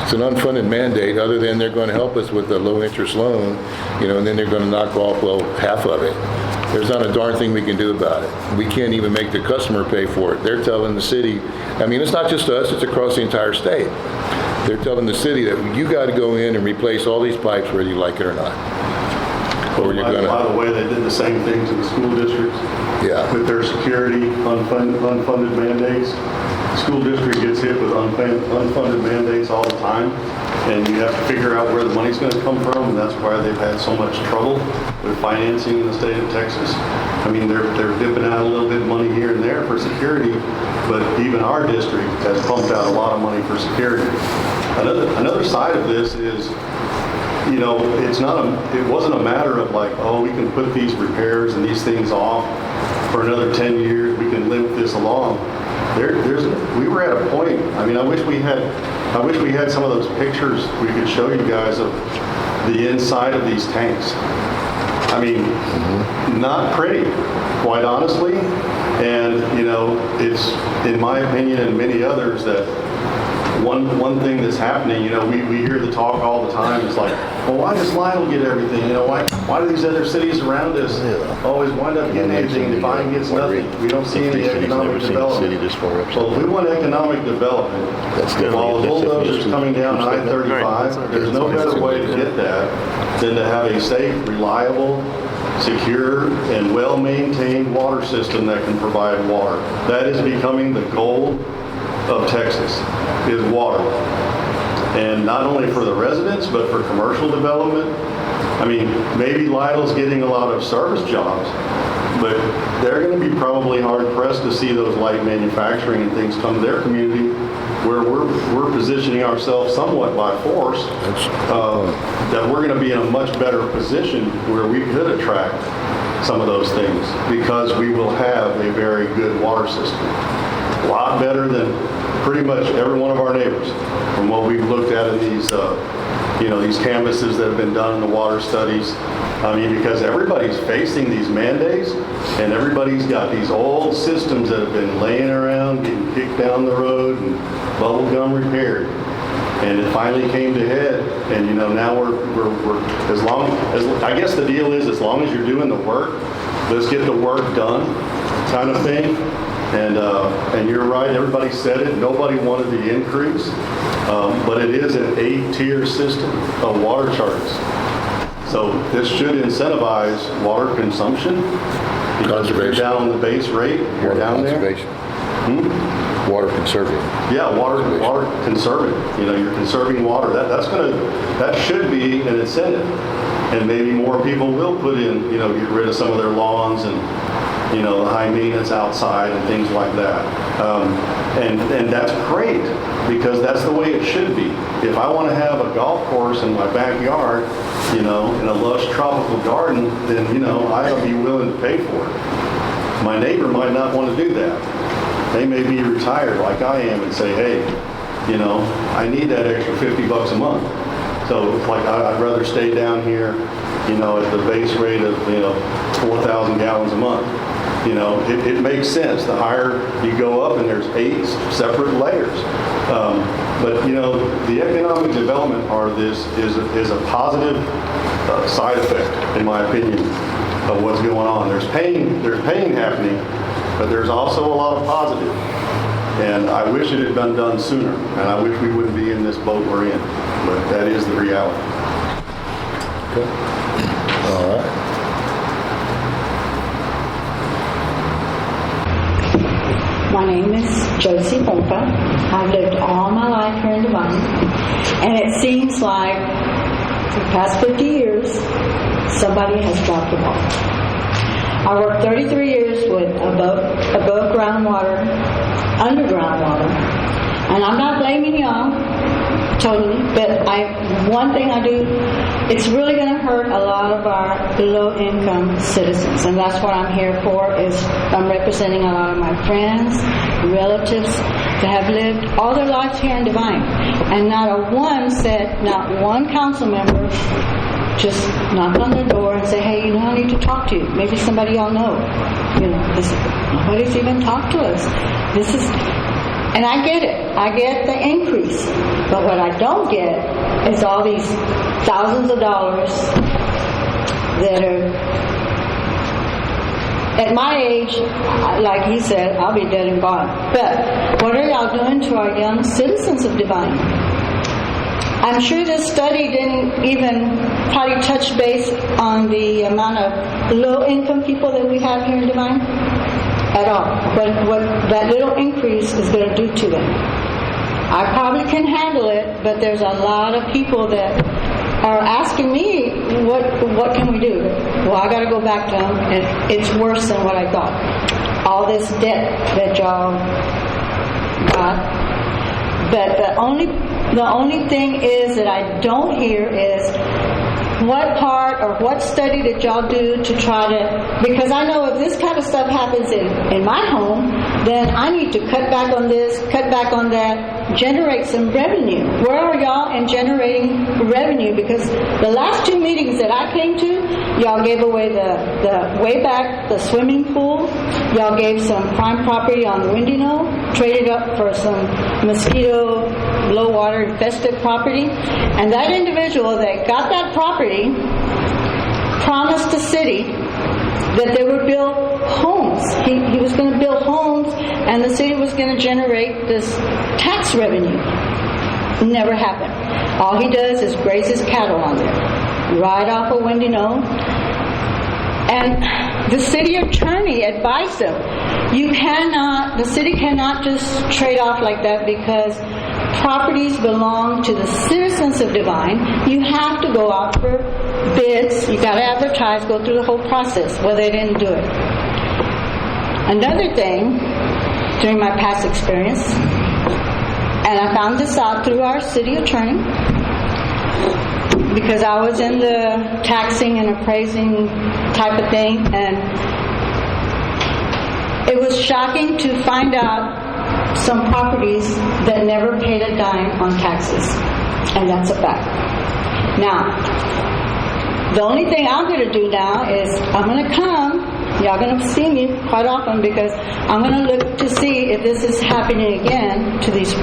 It's an unfunded mandate, other than they're going to help us with a low-interest loan, and then they're going to knock off, half of it. There's not a darn thing we can do about it. We can't even make the customer pay for it. They're telling the city, it's not just us, it's across the entire state. They're telling the city that you got to go in and replace all these pipes whether you like it or not. Or you're going to... By the way, they did the same thing to the school districts. Yeah. With their security, unfunded mandates. The school district gets hit with unfunded mandates all the time, and you have to figure out where the money's going to come from, and that's why they've had so much trouble with financing in the state of Texas. They're dipping out a little bit of money here and there for security, but even our district has pumped out a lot of money for security. Another side of this is, it wasn't a matter of like, oh, we can put these repairs and these things off for another 10 years, we can limp this along. We were at a point, I wish we had some of those pictures we could show you guys of the inside of these tanks. Not pretty, quite honestly. And, it's, in my opinion and many others, that one thing that's happening, we hear the talk all the time. It's like, well, why does Lyle get everything? Why do these other cities around us always wind up getting anything and Devine gets nothing? We don't see any economic development. Well, if we want economic development, while the bulldozers coming down I-35, there's no better way to get that than to have a safe, reliable, secure, and well-maintained water system that can provide water. That is becoming the goal of Texas, is water. And not only for the residents, but for commercial development. Maybe Lytle's getting a lot of service jobs, but they're going to be probably hard-pressed to see those light manufacturing and things come to their community, where we're positioning ourselves somewhat by force, that we're going to be in a much better position where we could attract some of those things, because we will have a very good water system. A lot better than pretty much every one of our neighbors, from what we've looked at in these, these canvases that have been done in the water studies. Because everybody's facing these mandates, and everybody's got these old systems that have been laying around, getting kicked down the road, and bubble gum repaired. And it finally came to head, and now we're as long as, I guess the deal is, as long as you're doing the work, let's get the work done, kind of thing. And you're right, everybody said it, nobody wanted the increase, but it is an 8-tier system of water charges. So this should incentivize water consumption, because if you're down the base rate, you're down there. Water conserving. Yeah, water conserving. You're conserving water. That should be an incentive, and maybe more people will put in, get rid of some of their lawns and the high maintenance outside and things like that. And that's great, because that's the way it should be. If I want to have a golf course in my backyard, in a lush tropical garden, then, I ought to be willing to pay for it. My neighbor might not want to do that. They may be retired like I am and say, hey, I need that extra $50 a month. So it's like I'd rather stay down here, at the base rate of, 4,000 gallons a month. It makes sense. The higher you go up, and there's 8 separate layers. But the economic development part of this is a positive side effect, in my opinion, of what's going on. There's pain happening, but there's also a lot of positive. And I wish it had been done sooner, and I wish we wouldn't be in this boat we're in. But that is the reality. Okay. All right. My name is Josie Pompa. I've lived all my life here in Devine, and it seems like for the past 50 years, somebody has dropped the ball. I worked 33 years with above ground water, underground water, and I'm not blaming y'all totally, but one thing I do, it's really going to hurt a lot of our low-income citizens, and that's what I'm here for. Is I'm representing a lot of my friends, relatives that have lived all their lives here in Devine, and not one council member just knocked on their door and say, hey, I need to talk to you. Maybe somebody y'all know. Nobody's even talked to us. And I get it. I get the increase. But what I don't get is all these thousands of dollars that are, at my age, like he said, I'll be dead and gone. But what are y'all doing to our young citizens of Devine? I'm sure this study didn't even probably touch base on the amount of low-income people that we have here in Devine at all. What that little increase is going to do to them. I probably can handle it, but there's a lot of people that are asking me, what can we do? Well, I got to go back to them, and it's worse than what I thought. All this debt that y'all got. But the only thing is that I don't hear is what part or what study did y'all do to try to, because I know if this kind of stuff happens in my home, then I need to cut back on this, cut back on that, generate some revenue. Where are y'all in generating revenue? Because the last 2 meetings that I came to, y'all gave away the way back the swimming pool. Y'all gave some prime property on Windy Knoll, traded up for some mosquito, low water infested property. And that individual that got that property promised the city that they would build homes. He was going to build homes, and the city was going to generate this tax revenue. Never happened. All he does is graze his cattle on there, right off of Windy Knoll. And the city attorney advised them, the city cannot just trade off like that, because properties belong to the citizens of Devine. You have to go out for bids. You got to advertise, go through the whole process. Well, they didn't do it. Another thing, during my past experience, and I found this out through our city attorney, because I was in the taxing and appraising type of thing, and it was shocking to find out some properties that never paid a dime on taxes, and that's a fact. Now, the only thing I'm going to do now is I'm going to come, y'all going to see me quite often, because I'm going to look to see if this is happening again to these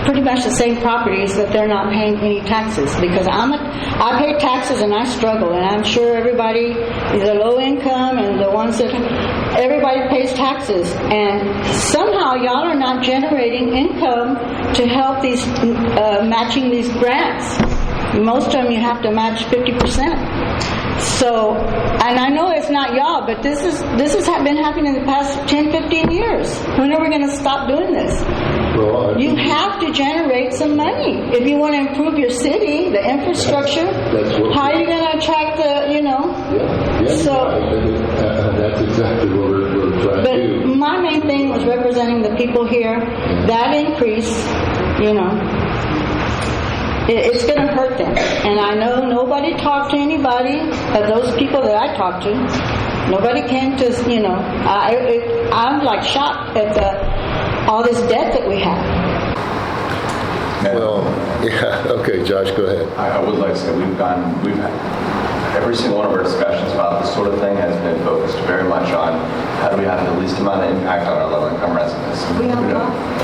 pretty much the same properties that they're not paying any taxes, because I pay taxes and I struggle, and I'm sure everybody, the low income and the ones that, everybody pays taxes, and somehow y'all are not generating income to help these, matching these grants. Most of them you have to match 50%. So, and I know it's not y'all, but this has been happening in the past 10, 15 years. When are we going to stop doing this? Well, You have to generate some money if you want to improve your city, the infrastructure. How are you going to attract the, that's exactly what we're trying to do. But my main thing was representing the people here. That increase, it's going to hurt them. And I know nobody talked to anybody of those people that I talked to. Nobody came to, I'm like shocked at all this debt that we have. Well, yeah, okay, Josh, go ahead. I would like to say we've had, every single one of our discussions about this sort of thing has been focused very much on how do we have the least amount of impact on our low-income residents. We have not.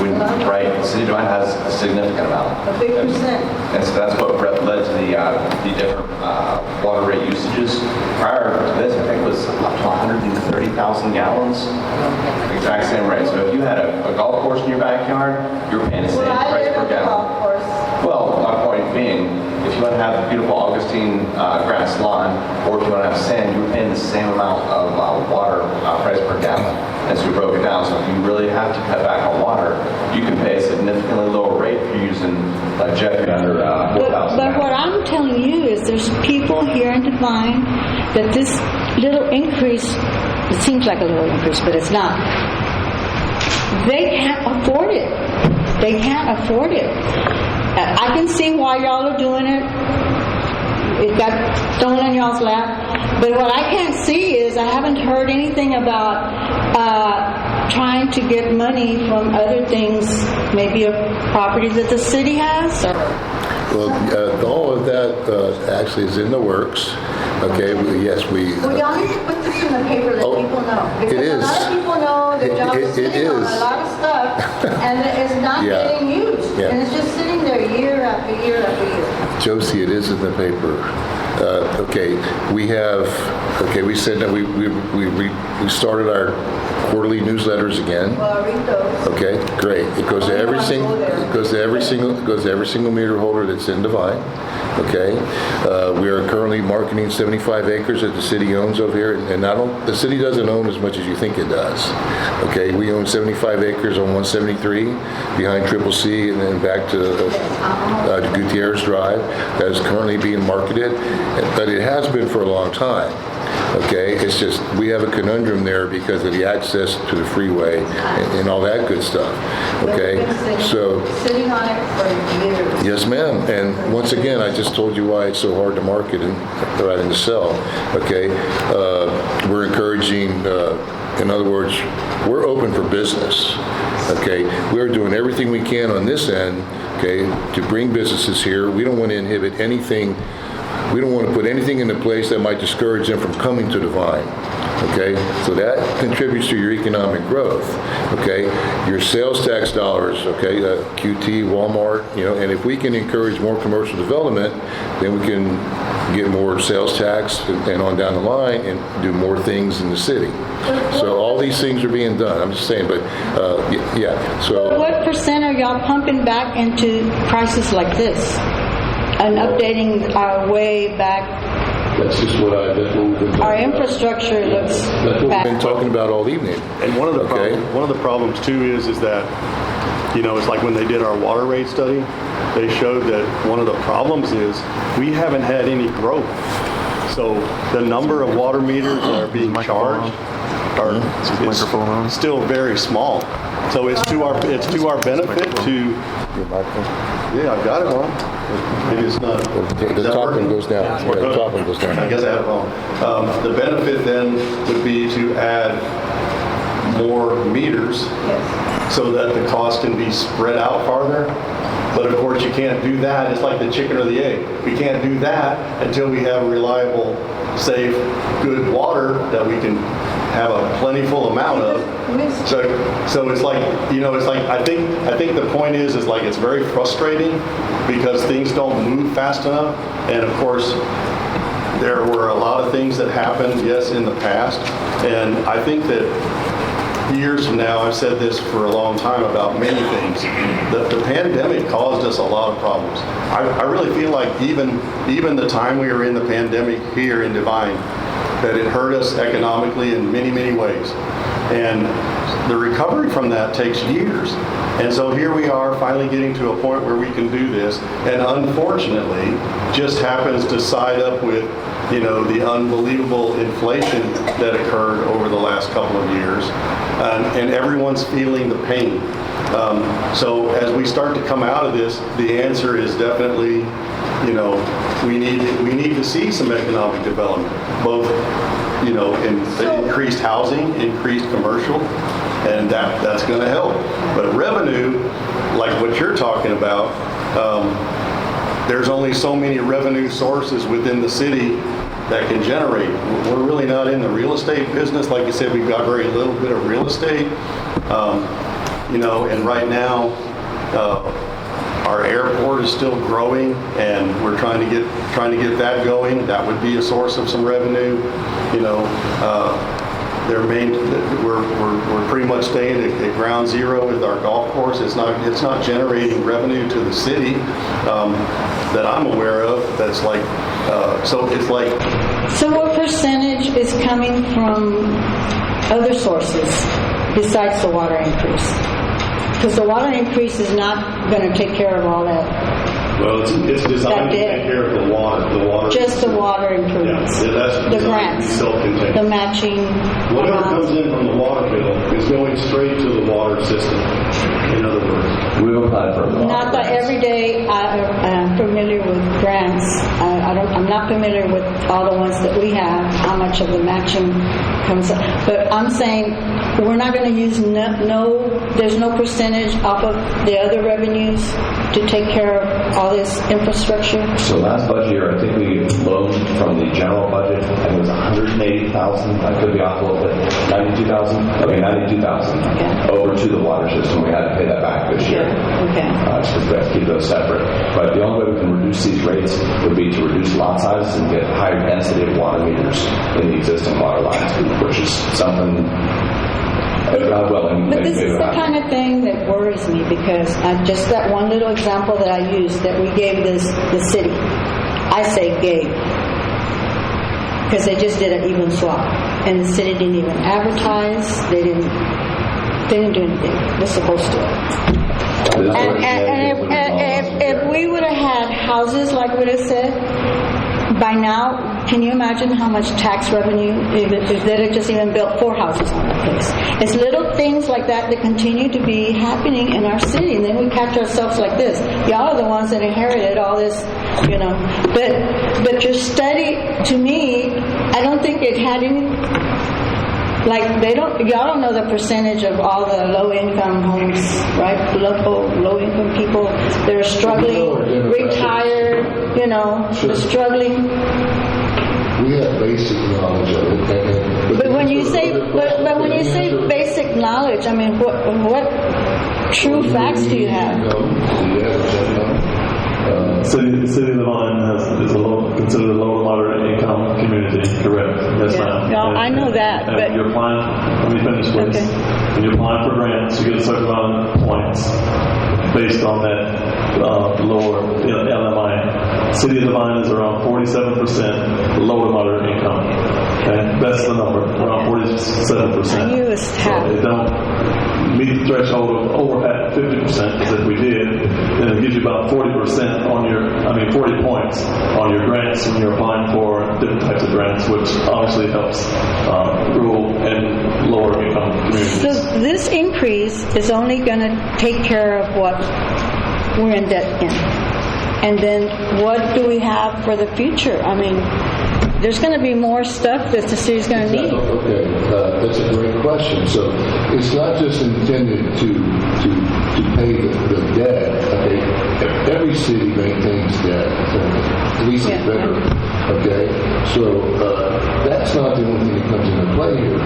Right, the city of Devine has a significant amount. A big percent. And so that's what led to the different water rate usages. Prior to this, I think it was up to 130,000 gallons. Exact same rate. So if you had a golf course in your backyard, you were paying the same price per gallon. Well, my point being, if you want to have a beautiful Augustine grass lawn, or if you want to have sand, you're paying the same amount of water price per gallon. And so we broke it down. So if you really have to cut back on water, you can pay a significantly lower rate if you're using, like Jeff, you're under 4,000. But what I'm telling you is there's people here in Devine that this little increase, it seems like a little increase, but it's not. They can't afford it. They can't afford it. I can see why y'all are doing it. It got thrown in y'all's lap. But what I can't see is I haven't heard anything about trying to get money from other things, maybe a property that the city has. Well, all of that actually is in the works. Okay, yes, we... Well, y'all need to put this in the paper, let people know. Because it is. a lot of people know that y'all are sitting on a lot of stuff, and it's not getting used. Yeah. And it's just sitting there year after year after year. Josie, it is in the paper. Okay, we said that we started our quarterly newsletters again. Well, read those. Okay, great. It goes to every single meter holder that's in Devine. Okay, we are currently marketing 75 acres that the city owns over here, and the city doesn't own as much as you think it does. Okay, we own 75 acres on 173 behind Triple C and then back to Gutierrez Drive. That is currently being marketed, but it has been for a long time. Okay, it's just we have a conundrum there because of the access to the freeway and all that good stuff. Okay, so Sitting on it for years. yes, ma'am. And once again, I just told you why it's so hard to market and to sell. Okay, we're encouraging. In other words, we're open for business. Okay, we're doing everything we can on this end. Okay, to bring businesses here. We don't want to inhibit anything. We don't want to put anything into place that might discourage them from coming to Devine. Okay, so that contributes to your economic growth. Okay, your sales tax dollars. Okay, QT, Walmart. And if we can encourage more commercial development, then we can get more sales tax and on down the line and do more things in the city. So all these things are being done. I'm just saying, but yeah. So what percent are y'all pumping back into prices like this? And updating our way back. that's just what Our infrastructure looks that's what we've bad. been talking about all evening. And one of the problems too is that, it's like when they did our water rate study, they showed that one of the problems is we haven't had any growth. So the number of water meters that are being charged are still very small. So it's to our benefit to. Yeah, I've got it on. Maybe it's not. The top one goes down. Yeah, the top one goes down. I guess I have it on. The benefit then would be to add more meters so that the cost can be spread out farther. But of course, you can't do that. It's like the chicken or the egg. We can't do that until we have reliable, safe, good water that we can have a plentiful amount of. So it's like, I think the point is like it's very frustrating because things don't move fast enough. And of course, there were a lot of things that happened, yes, in the past. And I think that years from now, I've said this for a long time about many things, that the pandemic caused us a lot of problems. I really feel like even the time we were in the pandemic here in Devine, that it hurt us economically in many, many ways. And the recovery from that takes years. And so here we are finally getting to a point where we can do this. And unfortunately, just happens to side up with, the unbelievable inflation that occurred over the last couple of years. And everyone's feeling the pain. So as we start to come out of this, the answer is definitely, we need to see some economic development, both, in increased housing, increased commercial, and that's going to help. But revenue, like what you're talking about, there's only so many revenue sources within the city that can generate. We're really not in the real estate business. Like you said, we've got very little bit of real estate. And right now, our airport is still growing, and we're trying to get that going. That would be a source of some revenue. We're pretty much staying at ground zero with our golf course. It's not generating revenue to the city that I'm aware of. That's like so it's like. So what percentage is coming from other sources besides the water increase? Because the water increase is not going to take care of all that. Well, it's designed to take care of the water. Just the water improvements. Yeah, that's the grants. Self-contained. The matching. Whatever comes in from the water bill is going straight to the water system. In other words, We've applied for a lot. Not that every day I'm familiar with grants. I'm not familiar with all the ones that we have, how much of the matching comes up. But I'm saying we're not going to use there's no percentage off of the other revenues to take care of all this infrastructure. So last budget year, I think we loaned from the general budget, I think it was $180,000, I could be off a little bit, $92,000 Okay. over to the water system. We had to pay that back this year. Okay. Just because we have to keep those separate. But the only way we can reduce these rates would be to reduce lot sizes and get higher density of water meters in the existing water lines, which is something. But this is the kind of thing that worries me, because just that one little example that I used that we gave the city. I say gave, because they just did an even swap, and the city didn't even advertise. They didn't do anything. They're supposed to. And if we would have had houses like what it said, by now, can you imagine how much tax revenue if they had just even built 4 houses on that place? It's little things like that that continue to be happening in our city, and then we catch ourselves like this. Y'all are the ones that inherited all this, But your study, to me, I don't think it had any. Like y'all don't know the percentage of all the low-income homes, right? Low-income people that are struggling, retired, they're struggling. We have basic knowledge of it. But when you say basic knowledge, I mean, what true facts do you have? City of Devine is considered a low to moderate income community, correct? Yes, ma'am. No, I know that, and but you're applying. Let me finish, please. Okay. When you're applying for grants, you get a certain amount of points based on that lower LMI. City of Devine is around 47% low to moderate income. Okay, that's the number, around 47%. I knew it was half. So they don't meet the threshold of over at 50%, because if we did, then it gives you about 40% on 40 points on your grants when you're applying for different types of grants, which obviously helps rural and lower income communities. So this increase is only going to take care of what we're in debt in. And then what do we have for the future? I mean, there's going to be more stuff that the city's going to need. Okay, that's a great question. So it's not just intended to pay the debt. Okay, every city maintains debt. At least it's better. Okay, so that's not the only thing that comes into play here.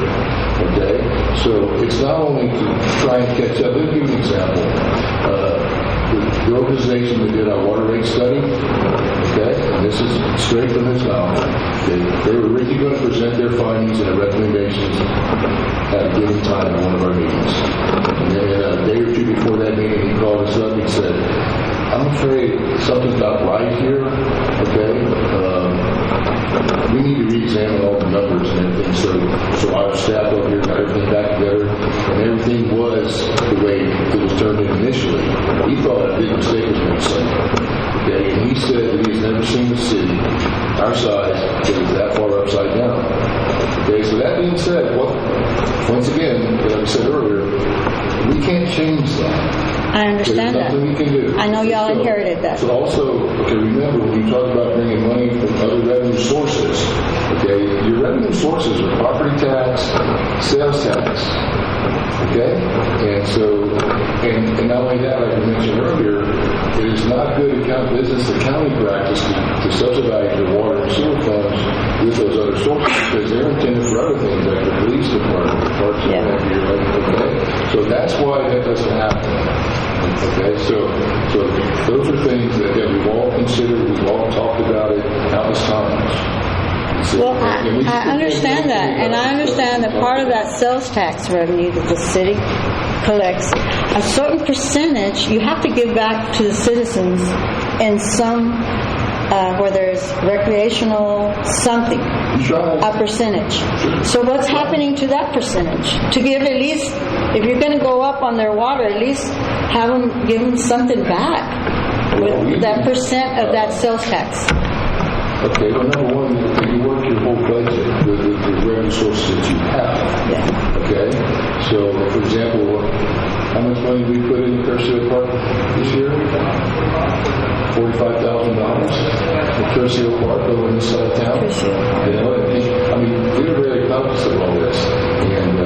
Okay, so it's not only to try and catch up. Let me give you an example. The organization that did our water rate study, okay, and this is straight from his mouth, they were originally going to present their findings and their recommendations at a given time in one of our meetings. And then a day or two before that meeting, he called us up and said, I'm afraid something's not right here, okay? We need to re-examine all the numbers and everything. So our staff over here got everything back together, and everything was the way it was turned in initially. We thought a big mistake was made somewhere. Okay, and he said that he has never seen the city our size that was that far upside down. Okay, so that being said, once again, like I said earlier, we can't change that. I understand There's nothing we can do. I know y'all So- inherited that. So also, okay, remember, when you talk about bringing money from other revenue sources, okay, your revenue sources are property tax, sales tax, okay? And so, and not only that, like I mentioned earlier, it is not good business accounting practice to subsidize your water and sewer funds with those other sources because they're intended for other things like the police department, the parks and Yeah. rec, okay? So that's why that doesn't happen. Okay, so those are things that we've all considered, we've all talked about it countless times. So, Well, and we I still understand can't that, do and I understand that part of that sales tax revenue that the city collects, a certain percentage you have to give back to the citizens in some, whether it's recreational, something, a percentage. So what's happening to that percentage? To give at least, if you're going to go up on their water, at least give them something back with that percent of that sales tax. Okay, well, number one, you work your whole budget with the revenue sources that you have. Yeah. Okay? So, for example, how much money did we put in the Curcio Park this year? $45,000. The Curcio Park over in this side of town. You know, I mean, we're very conscious of all this. And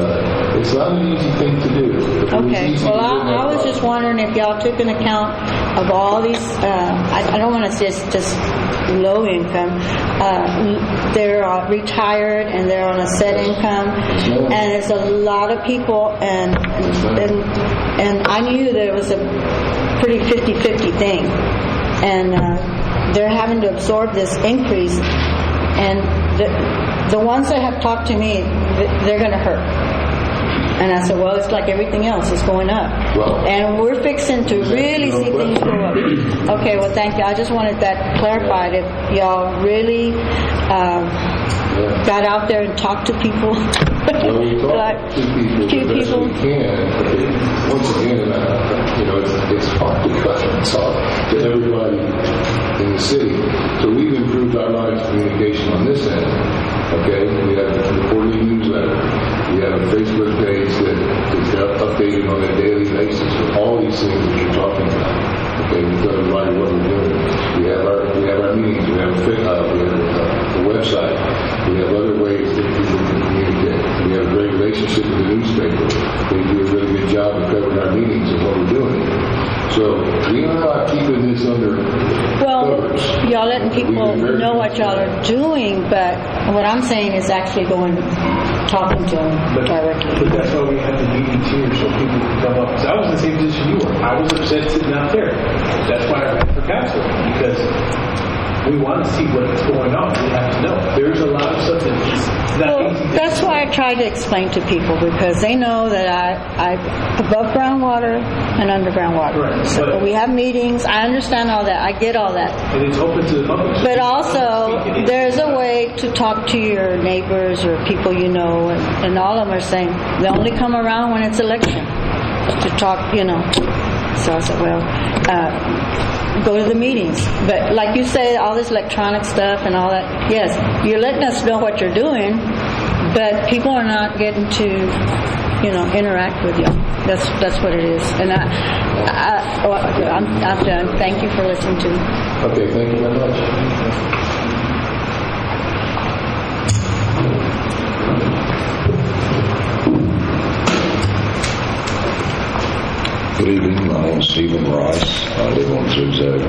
it's not an easy thing to do. If it was Okay. easy Well, to do, I was just wondering if y'all took an account of all these. I don't want to say it's just low income. They're retired and they're on a set income, and it's a lot of people. And I knew that it was a pretty 50-50 thing, and they're having to absorb this increase. And the ones that have talked to me, they're going to hurt. And I said, well, it's like everything else. It's going up. Well, and we're fixing to really see things go up. Okay, well, thank you. I just wanted that clarified. If y'all really got out there and talked to people. Well, we talk to people the best we can. Okay. Once again, you know, it's hard to cut and talk to everybody in the city. So we've improved our lines of communication on this end. Okay, we have a quarterly newsletter. We have a Facebook page that is updated on a daily basis with all these things that you're talking about. Okay, we tell everybody what we're doing. We have our meetings. We have a website. We have other ways that people can communicate. We have a great relationship with the newspaper. They do a really good job of covering our meetings and what we're doing. So we are not keeping this under covers. Y'all letting people know what y'all are doing, but what I'm saying is actually talking to them directly. But that's why we have the meetings here, so people can come up. Because I was in the same position you were. I was upset sitting out there. That's why I ran for council, because we want to see what's going on. We have to know. There's a lot of stuff that's not easy. That's why I try to explain to people, because they know that I above ground water and underground water. Right. So we have meetings. I understand all that. I get all that. And it's open to the public. But also, there's a way to talk to your neighbors or people you know, and all of them are saying they only come around when it's election to talk, you know. So I said, well, go to the meetings. But like you say, all this electronic stuff and all that, yes, you're letting us know what you're doing, but people are not getting to, you know, interact with you. That's what it is. And I'm done. Thank you for listening to me. Okay, thank you very much. Good evening. My name is Stephen Rice. I live on Zigzag.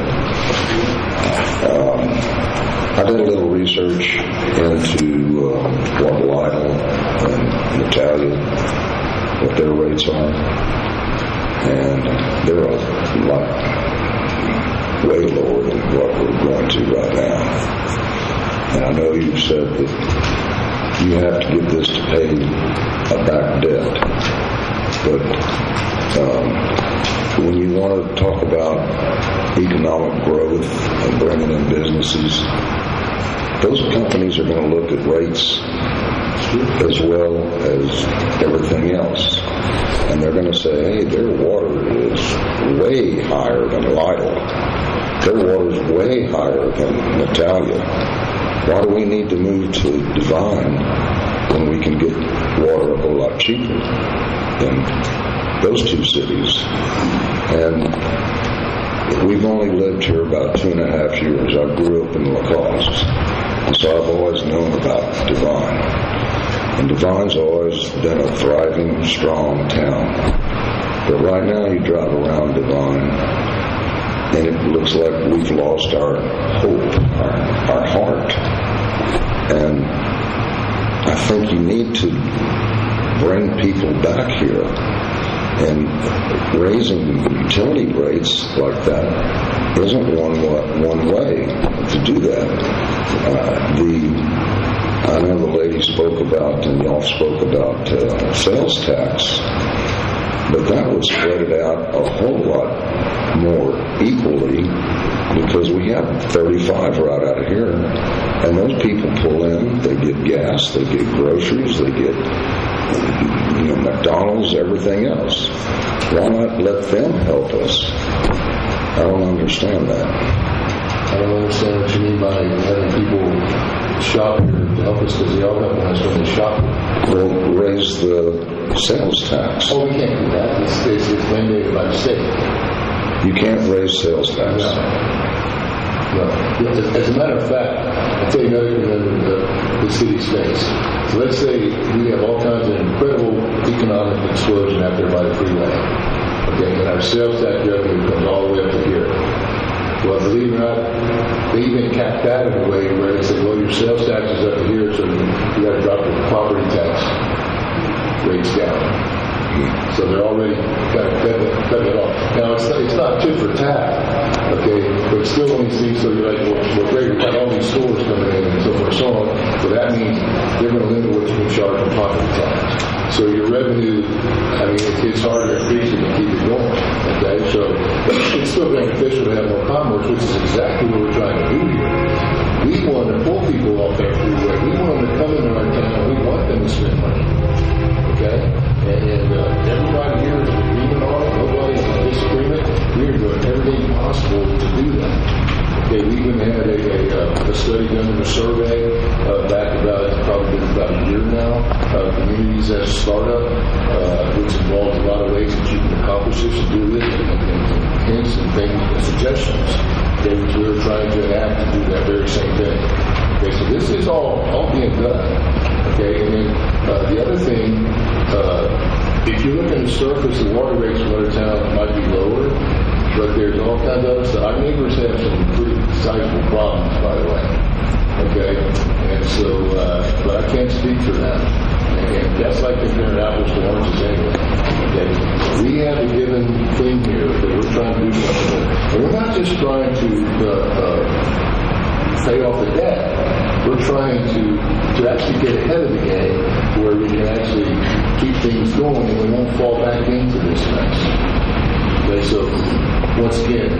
I did a little research into Water Lytle and Natalia, what their rates are, and they're like way lower than what we're going to right now. And I know you've said that you have to give this to pay a back debt, but when you want to talk about economic growth and bringing in businesses, those companies are going to look at rates as well as everything else. And they're going to say, hey, their water is way higher than Lytle. Their water is way higher than Natalia. Why do we need to move to Devine when we can get water a whole lot cheaper than those two cities. And we've only lived here about 2.5 years. I grew up in Lacoste, and so I've always known about Devine. And Devine's always been a thriving, strong town. But right now you drive around Devine, and it looks like we've lost our hope, our heart. And I think you need to bring people back here. And raising utility rates like that isn't one way to do that. I know the lady spoke about, and y'all spoke about sales tax, but that would spread it out a whole lot more equally, because we have 35 right out of here, and those people pull in, they get gas, they get groceries, they get McDonald's, everything else. Why not let them help us? I don't understand that. I don't understand what you mean by having people shop here to help us, because they all have us when they shop here. Well, raise the sales tax. Oh, we can't do that. It's mandated by the state. You can't raise sales tax. No. As a matter of fact, I'll tell you another conundrum the city's face. So let's say we have all kinds of incredible economic explosion out there by the freeway. Okay, and our sales tax revenue comes all the way up to here. Well, believe it or not, they even capped that in a way where they said, well, your sales tax is up to here, so you got to drop the property tax rates down. So they're already kind of cutting it off. Now, it's not tit for tat, okay, but still when you see, so you're like, well, great, we've got all these stores coming in and so forth and so on, so that means they're going to limit what you can charge on property tax. So your revenue, I mean, it's harder to increase it and keep it going, okay? So it's still beneficial to have more commerce, which is exactly what we're trying to do here. We want to pull people off that freeway. We want them to come into our town. We want them to spend money, okay? And everybody here is in agreement on it. Nobody's in disagreement. We are doing everything possible to do that. Okay, we even had a study done in a survey back probably about a year now, communities as a startup, which involves a lot of ways that you can accomplish this and do this, and hints and things and suggestions. Okay, which we were trying to enact to do that very same thing. Okay, so this is all being done. Okay, and then the other thing, if you look at the surface, the water rates in other towns might be lower, but there's all kinds of other stuff. Our neighbors have some pretty sizable problems, by the way. Okay, and so, but I can't speak for them. And that's like comparing apples to oranges anyway. Okay, we have a given thing here that we're trying to do something with. And we're not just trying to pay off the debt. We're trying to actually get ahead of the game where we can actually keep things going and we won't fall back into this mess. Okay, so once again,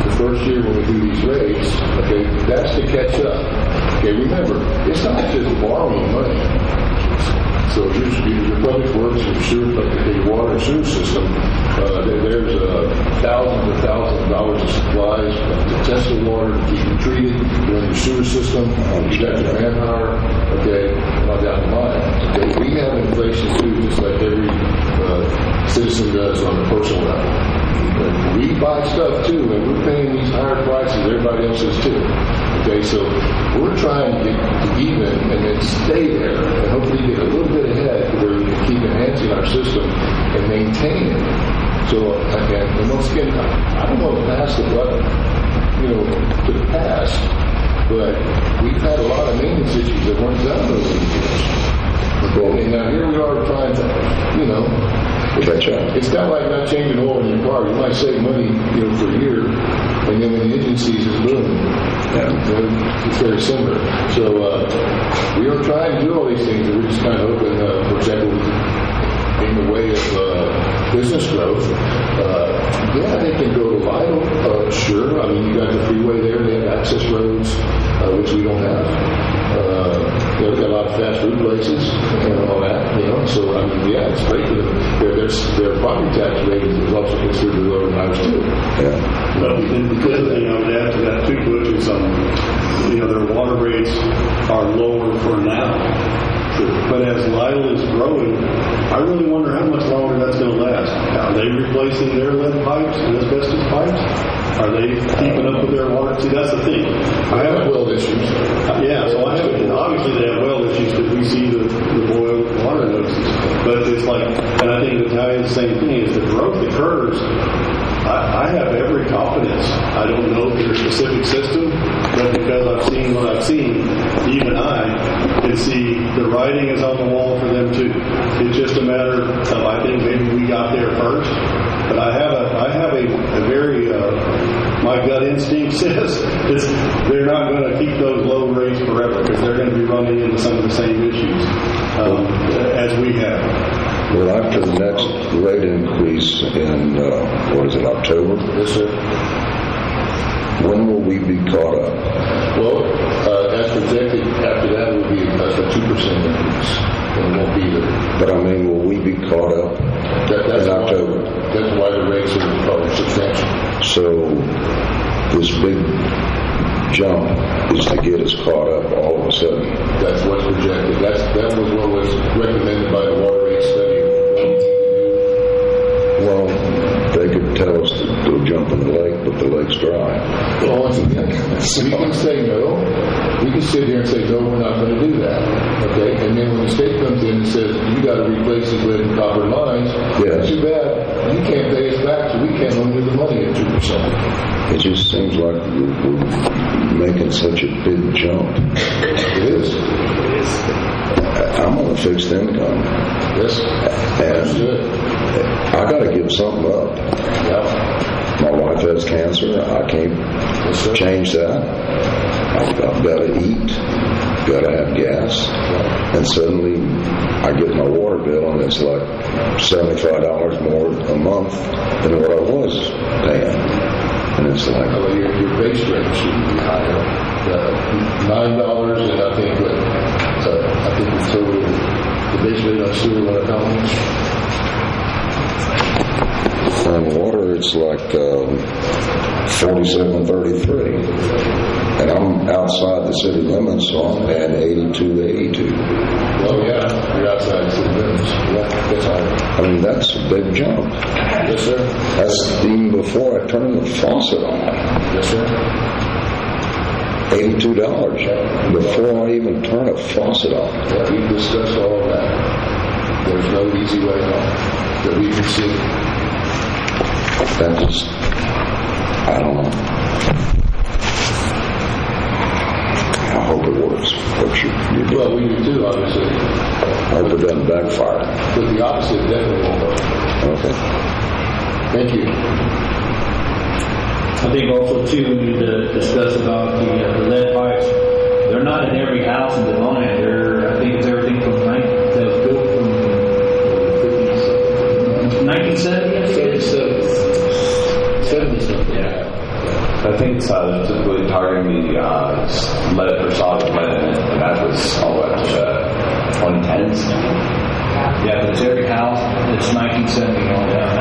the first year when we do these rates, okay, that's to catch up. Okay, remember, it's not just borrowing money. So your public works, your sewer, your water and sewer system, there's thousands and thousands of dollars of supplies to test the water, to keep it treated, run your sewer system, you got your manpower, okay, not down the line. Okay, we have inflation too, just like every citizen does on a personal level. We buy stuff too, and we're paying these higher prices, everybody else is too. Okay, so we're trying to get to even and then stay there and hopefully get a little bit ahead where we can keep enhancing our system and maintain it. So again, and once again, I don't want to pass the buck, to the past, but we've had a lot of maintenance issues that weren't done those years. Okay, and now here we are trying to, catch up. It's kind of like not changing oil in your car. You might save money, for a year, and then when the engine seizes, boom. Yeah. It's very similar. So we are trying to do all these things, and we're just kind of hoping, for example, in the way of business growth, they can go to Vital, sure. I mean, you got the freeway there, they have access roads, which we don't have. We've got a lot of fast food places and all that, so I mean, yeah, it's great for them. Their property tax rate is also considered lower than ours too. Yeah. Well, because, they have to that too, which is, their water rates are lower for now. But as Lytle is growing, I really wonder how much longer that's going to last. Are they replacing their lead pipes and asbestos pipes? Are they keeping up with their water? See, that's the thing. I have well issues. Yeah, so I have, and obviously they have well issues because we see the boil water notices. But it's like, and I think Italian the same thing, is the growth occurs. I have every confidence. I don't know their specific system, but because I've seen what I've seen, even I can see the writing is on the wall for them too. It's just a matter of, I think maybe we got there first. But I have a very, my gut instinct says they're not going to keep those low rates forever because they're going to be running into some of the same issues as we have. Well, after the next rate increase in, October? Yes, sir. When will we be caught up? Well, as projected, after that will be a 2% increase. And it won't be there. But I mean, will we be caught up That's in October? That's why the rates are substantial. So this big jump is to get us caught up all of a sudden. That's what's projected. That was what was recommended by the water rate study. Well, they could tell us to go jump in the lake, but the lake's dry. Well, once again, we can say no. We can sit here and say, no, we're not going to do that. Okay? And then when the state comes in and says, you got to replace these lead and copper lines, too bad. You can't pay us back, so we can't loan you the money at 2%. It just seems like we're making such a big jump. It is. I'm on a fixed income. Yes. And I got to give something up. Yeah. My wife has cancer. I can't change that. I've got to eat. Got to have gas. And suddenly I get my water bill and it's like $75 more a month than what I was paying. And it's like, well, your base rate should be higher. $9, and I think we total the base rate on sewer went up how much? on water it's like $47.33, and I'm outside the city limits, so I'm paying $82 to $82. Oh yeah, you're outside the city limits. Yeah, that's high. I mean, that's a big jump. Yes, sir. That's even before I turn the faucet on. Yes, sir. $82 before I even turn a faucet on. Yeah, we discussed all of that. There's no easy way out that we can see. That just, I don't know. I hope it works. Well, we do too, obviously. I hope it doesn't backfire. But the opposite definitely won't work. Okay. Thank you. I think also too, we need to discuss about the lead pipes. They're not in every house in Devine. I think it's everything from that was built from 1970. 70 something. Yeah. I think they're typically targeting the lead or solid lead in it, and that was all up to 2010s. Yeah, but it's every house. It's 1970 on down.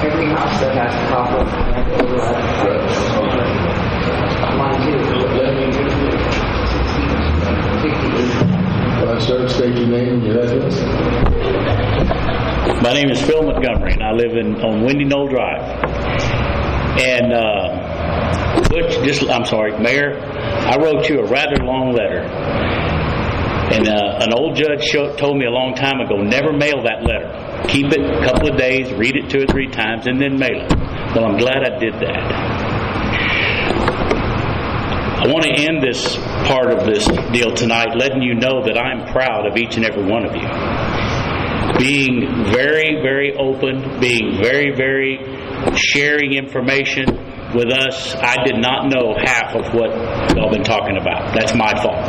Every house that has proper mine too. Sir, state your name and your address. My name is Phil Montgomery, and I live on Windy Knoll Drive. And Mayor, I wrote you a rather long letter. And an old judge told me a long time ago, never mail that letter. Keep it a couple of days, read it 2 or 3 times, and then mail it. Well, I'm glad I did that. I want to end this part of this deal tonight letting you know that I'm proud of each and every one of you. Being very, very open, being very, very sharing information with us. I did not know half of what y'all been talking about. That's my fault.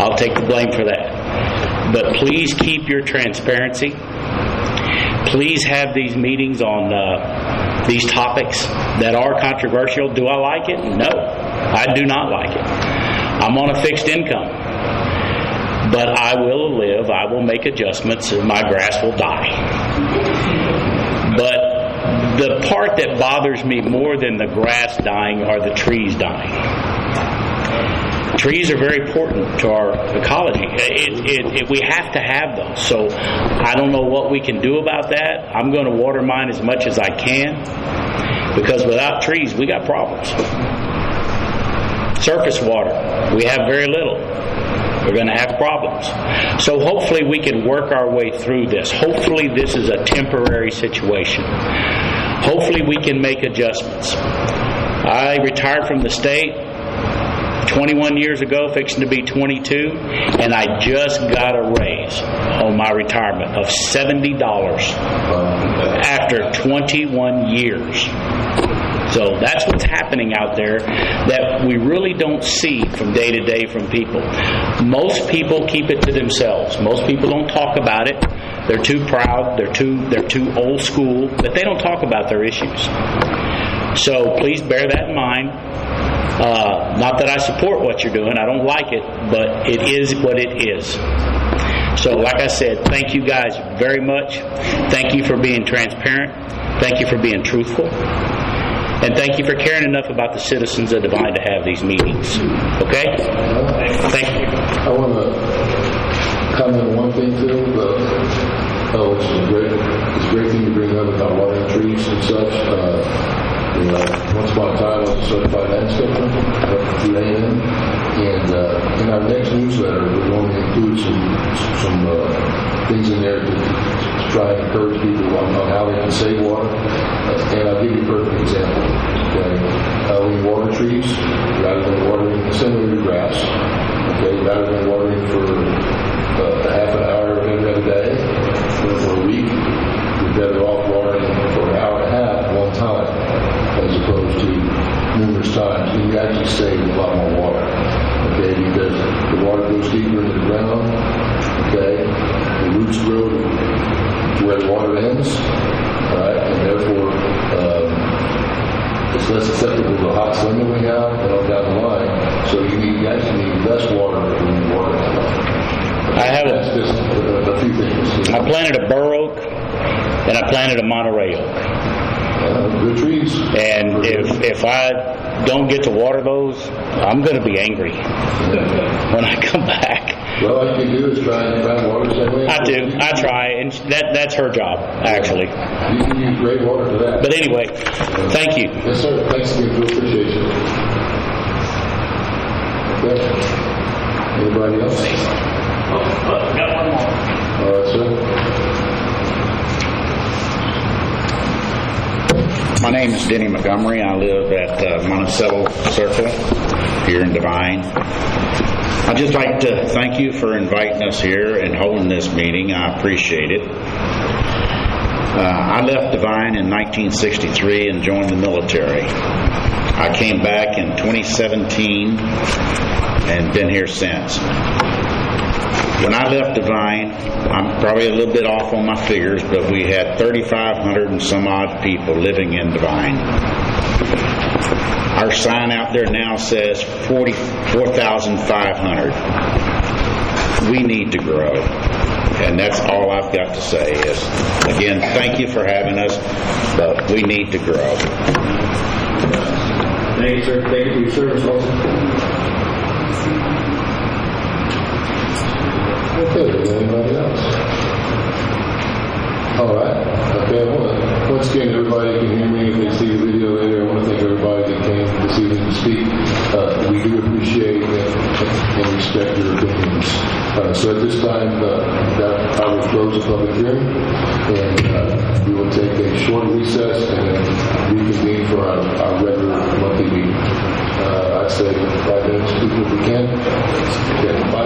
I'll take the blame for that. But please keep your transparency. Please have these meetings on these topics that are controversial. Do I like it? No, I do not like it. I'm on a fixed income. But I will live, I will make adjustments, and my grass will die. But the part that bothers me more than the grass dying are the trees dying. Trees are very important to our ecology. We have to have those. So I don't know what we can do about that. I'm going to water mine as much as I can, because without trees, we got problems. Surface water, we have very little. We're going to have problems. So hopefully we can work our way through this. Hopefully this is a temporary situation. Hopefully we can make adjustments. I retired from the state 21 years ago, fixing to be 22, and I just got a raise on my retirement of $70 after 21 years. So that's what's happening out there that we really don't see from day to day from people. Most people keep it to themselves. Most people don't talk about it. They're too proud. They're too old school, but they don't talk about their issues. So please bear that in mind. Not that I support what you're doing. I don't like it, but it is what it is. So like I said, thank you guys very much. Thank you for being transparent. Thank you for being truthful. And thank you for caring enough about the citizens of Devine to have these meetings. Okay? Thank you. I want to comment on one thing, Phil. It's a great thing to bring up about watering trees and such. Once upon a time, I was a certified landscaper through A&M, and in our next newsletter, we're going to include some things in there to try and encourage people on how they can save water. And I'll give you a perfect example. Okay, when you water trees, rather than watering similar to grass, okay, rather than watering for a half an hour every day or for a week, you're better off watering for an hour and a half one time, as opposed to numerous times. And you actually save a lot more water, okay, because the water goes deeper into the ground, okay, the roots grow to where the water ends, right, and therefore it's less susceptible to hot sun that we have and on down the line, so you actually need less water when you water. That's just a few things. I planted a bur oak and I planted a Monterey oak. Good trees. And if I don't get to water those, I'm going to be angry when I come back. Well, all you can do is try and water the same way. I do. I try, and that's her job, actually. You can use great water for that. But anyway, thank you. Yes, sir. Thanks again. We appreciate you. Okay. Anybody else? Got one more. All right, sir. My name is Denny Montgomery. I live at Monticello Circle here in Devine. I'd just like to thank you for inviting us here and holding this meeting. I appreciate it. I left Devine in 1963 and joined the military. I came back in 2017 and been here since. When I left Devine, I'm probably a little bit off on my figures, but we had 3,500 and some odd people living in Devine. Our sign out there now says 44,500. We need to grow. And that's all I've got to say is, again, thank you for having us, but we need to grow. Thank you, sir. Thank you for your service also. Okay, anybody else? All right. Okay, once again, everybody can hear me if they see the video later. I want to thank everybody that came this evening to speak. We do appreciate and respect your opinions. So at this time, I will close the public hearing, and we will take a short recess and then reconvene for our regular monthly meeting. I'd say 5 minutes, people, if we can. Okay, bye.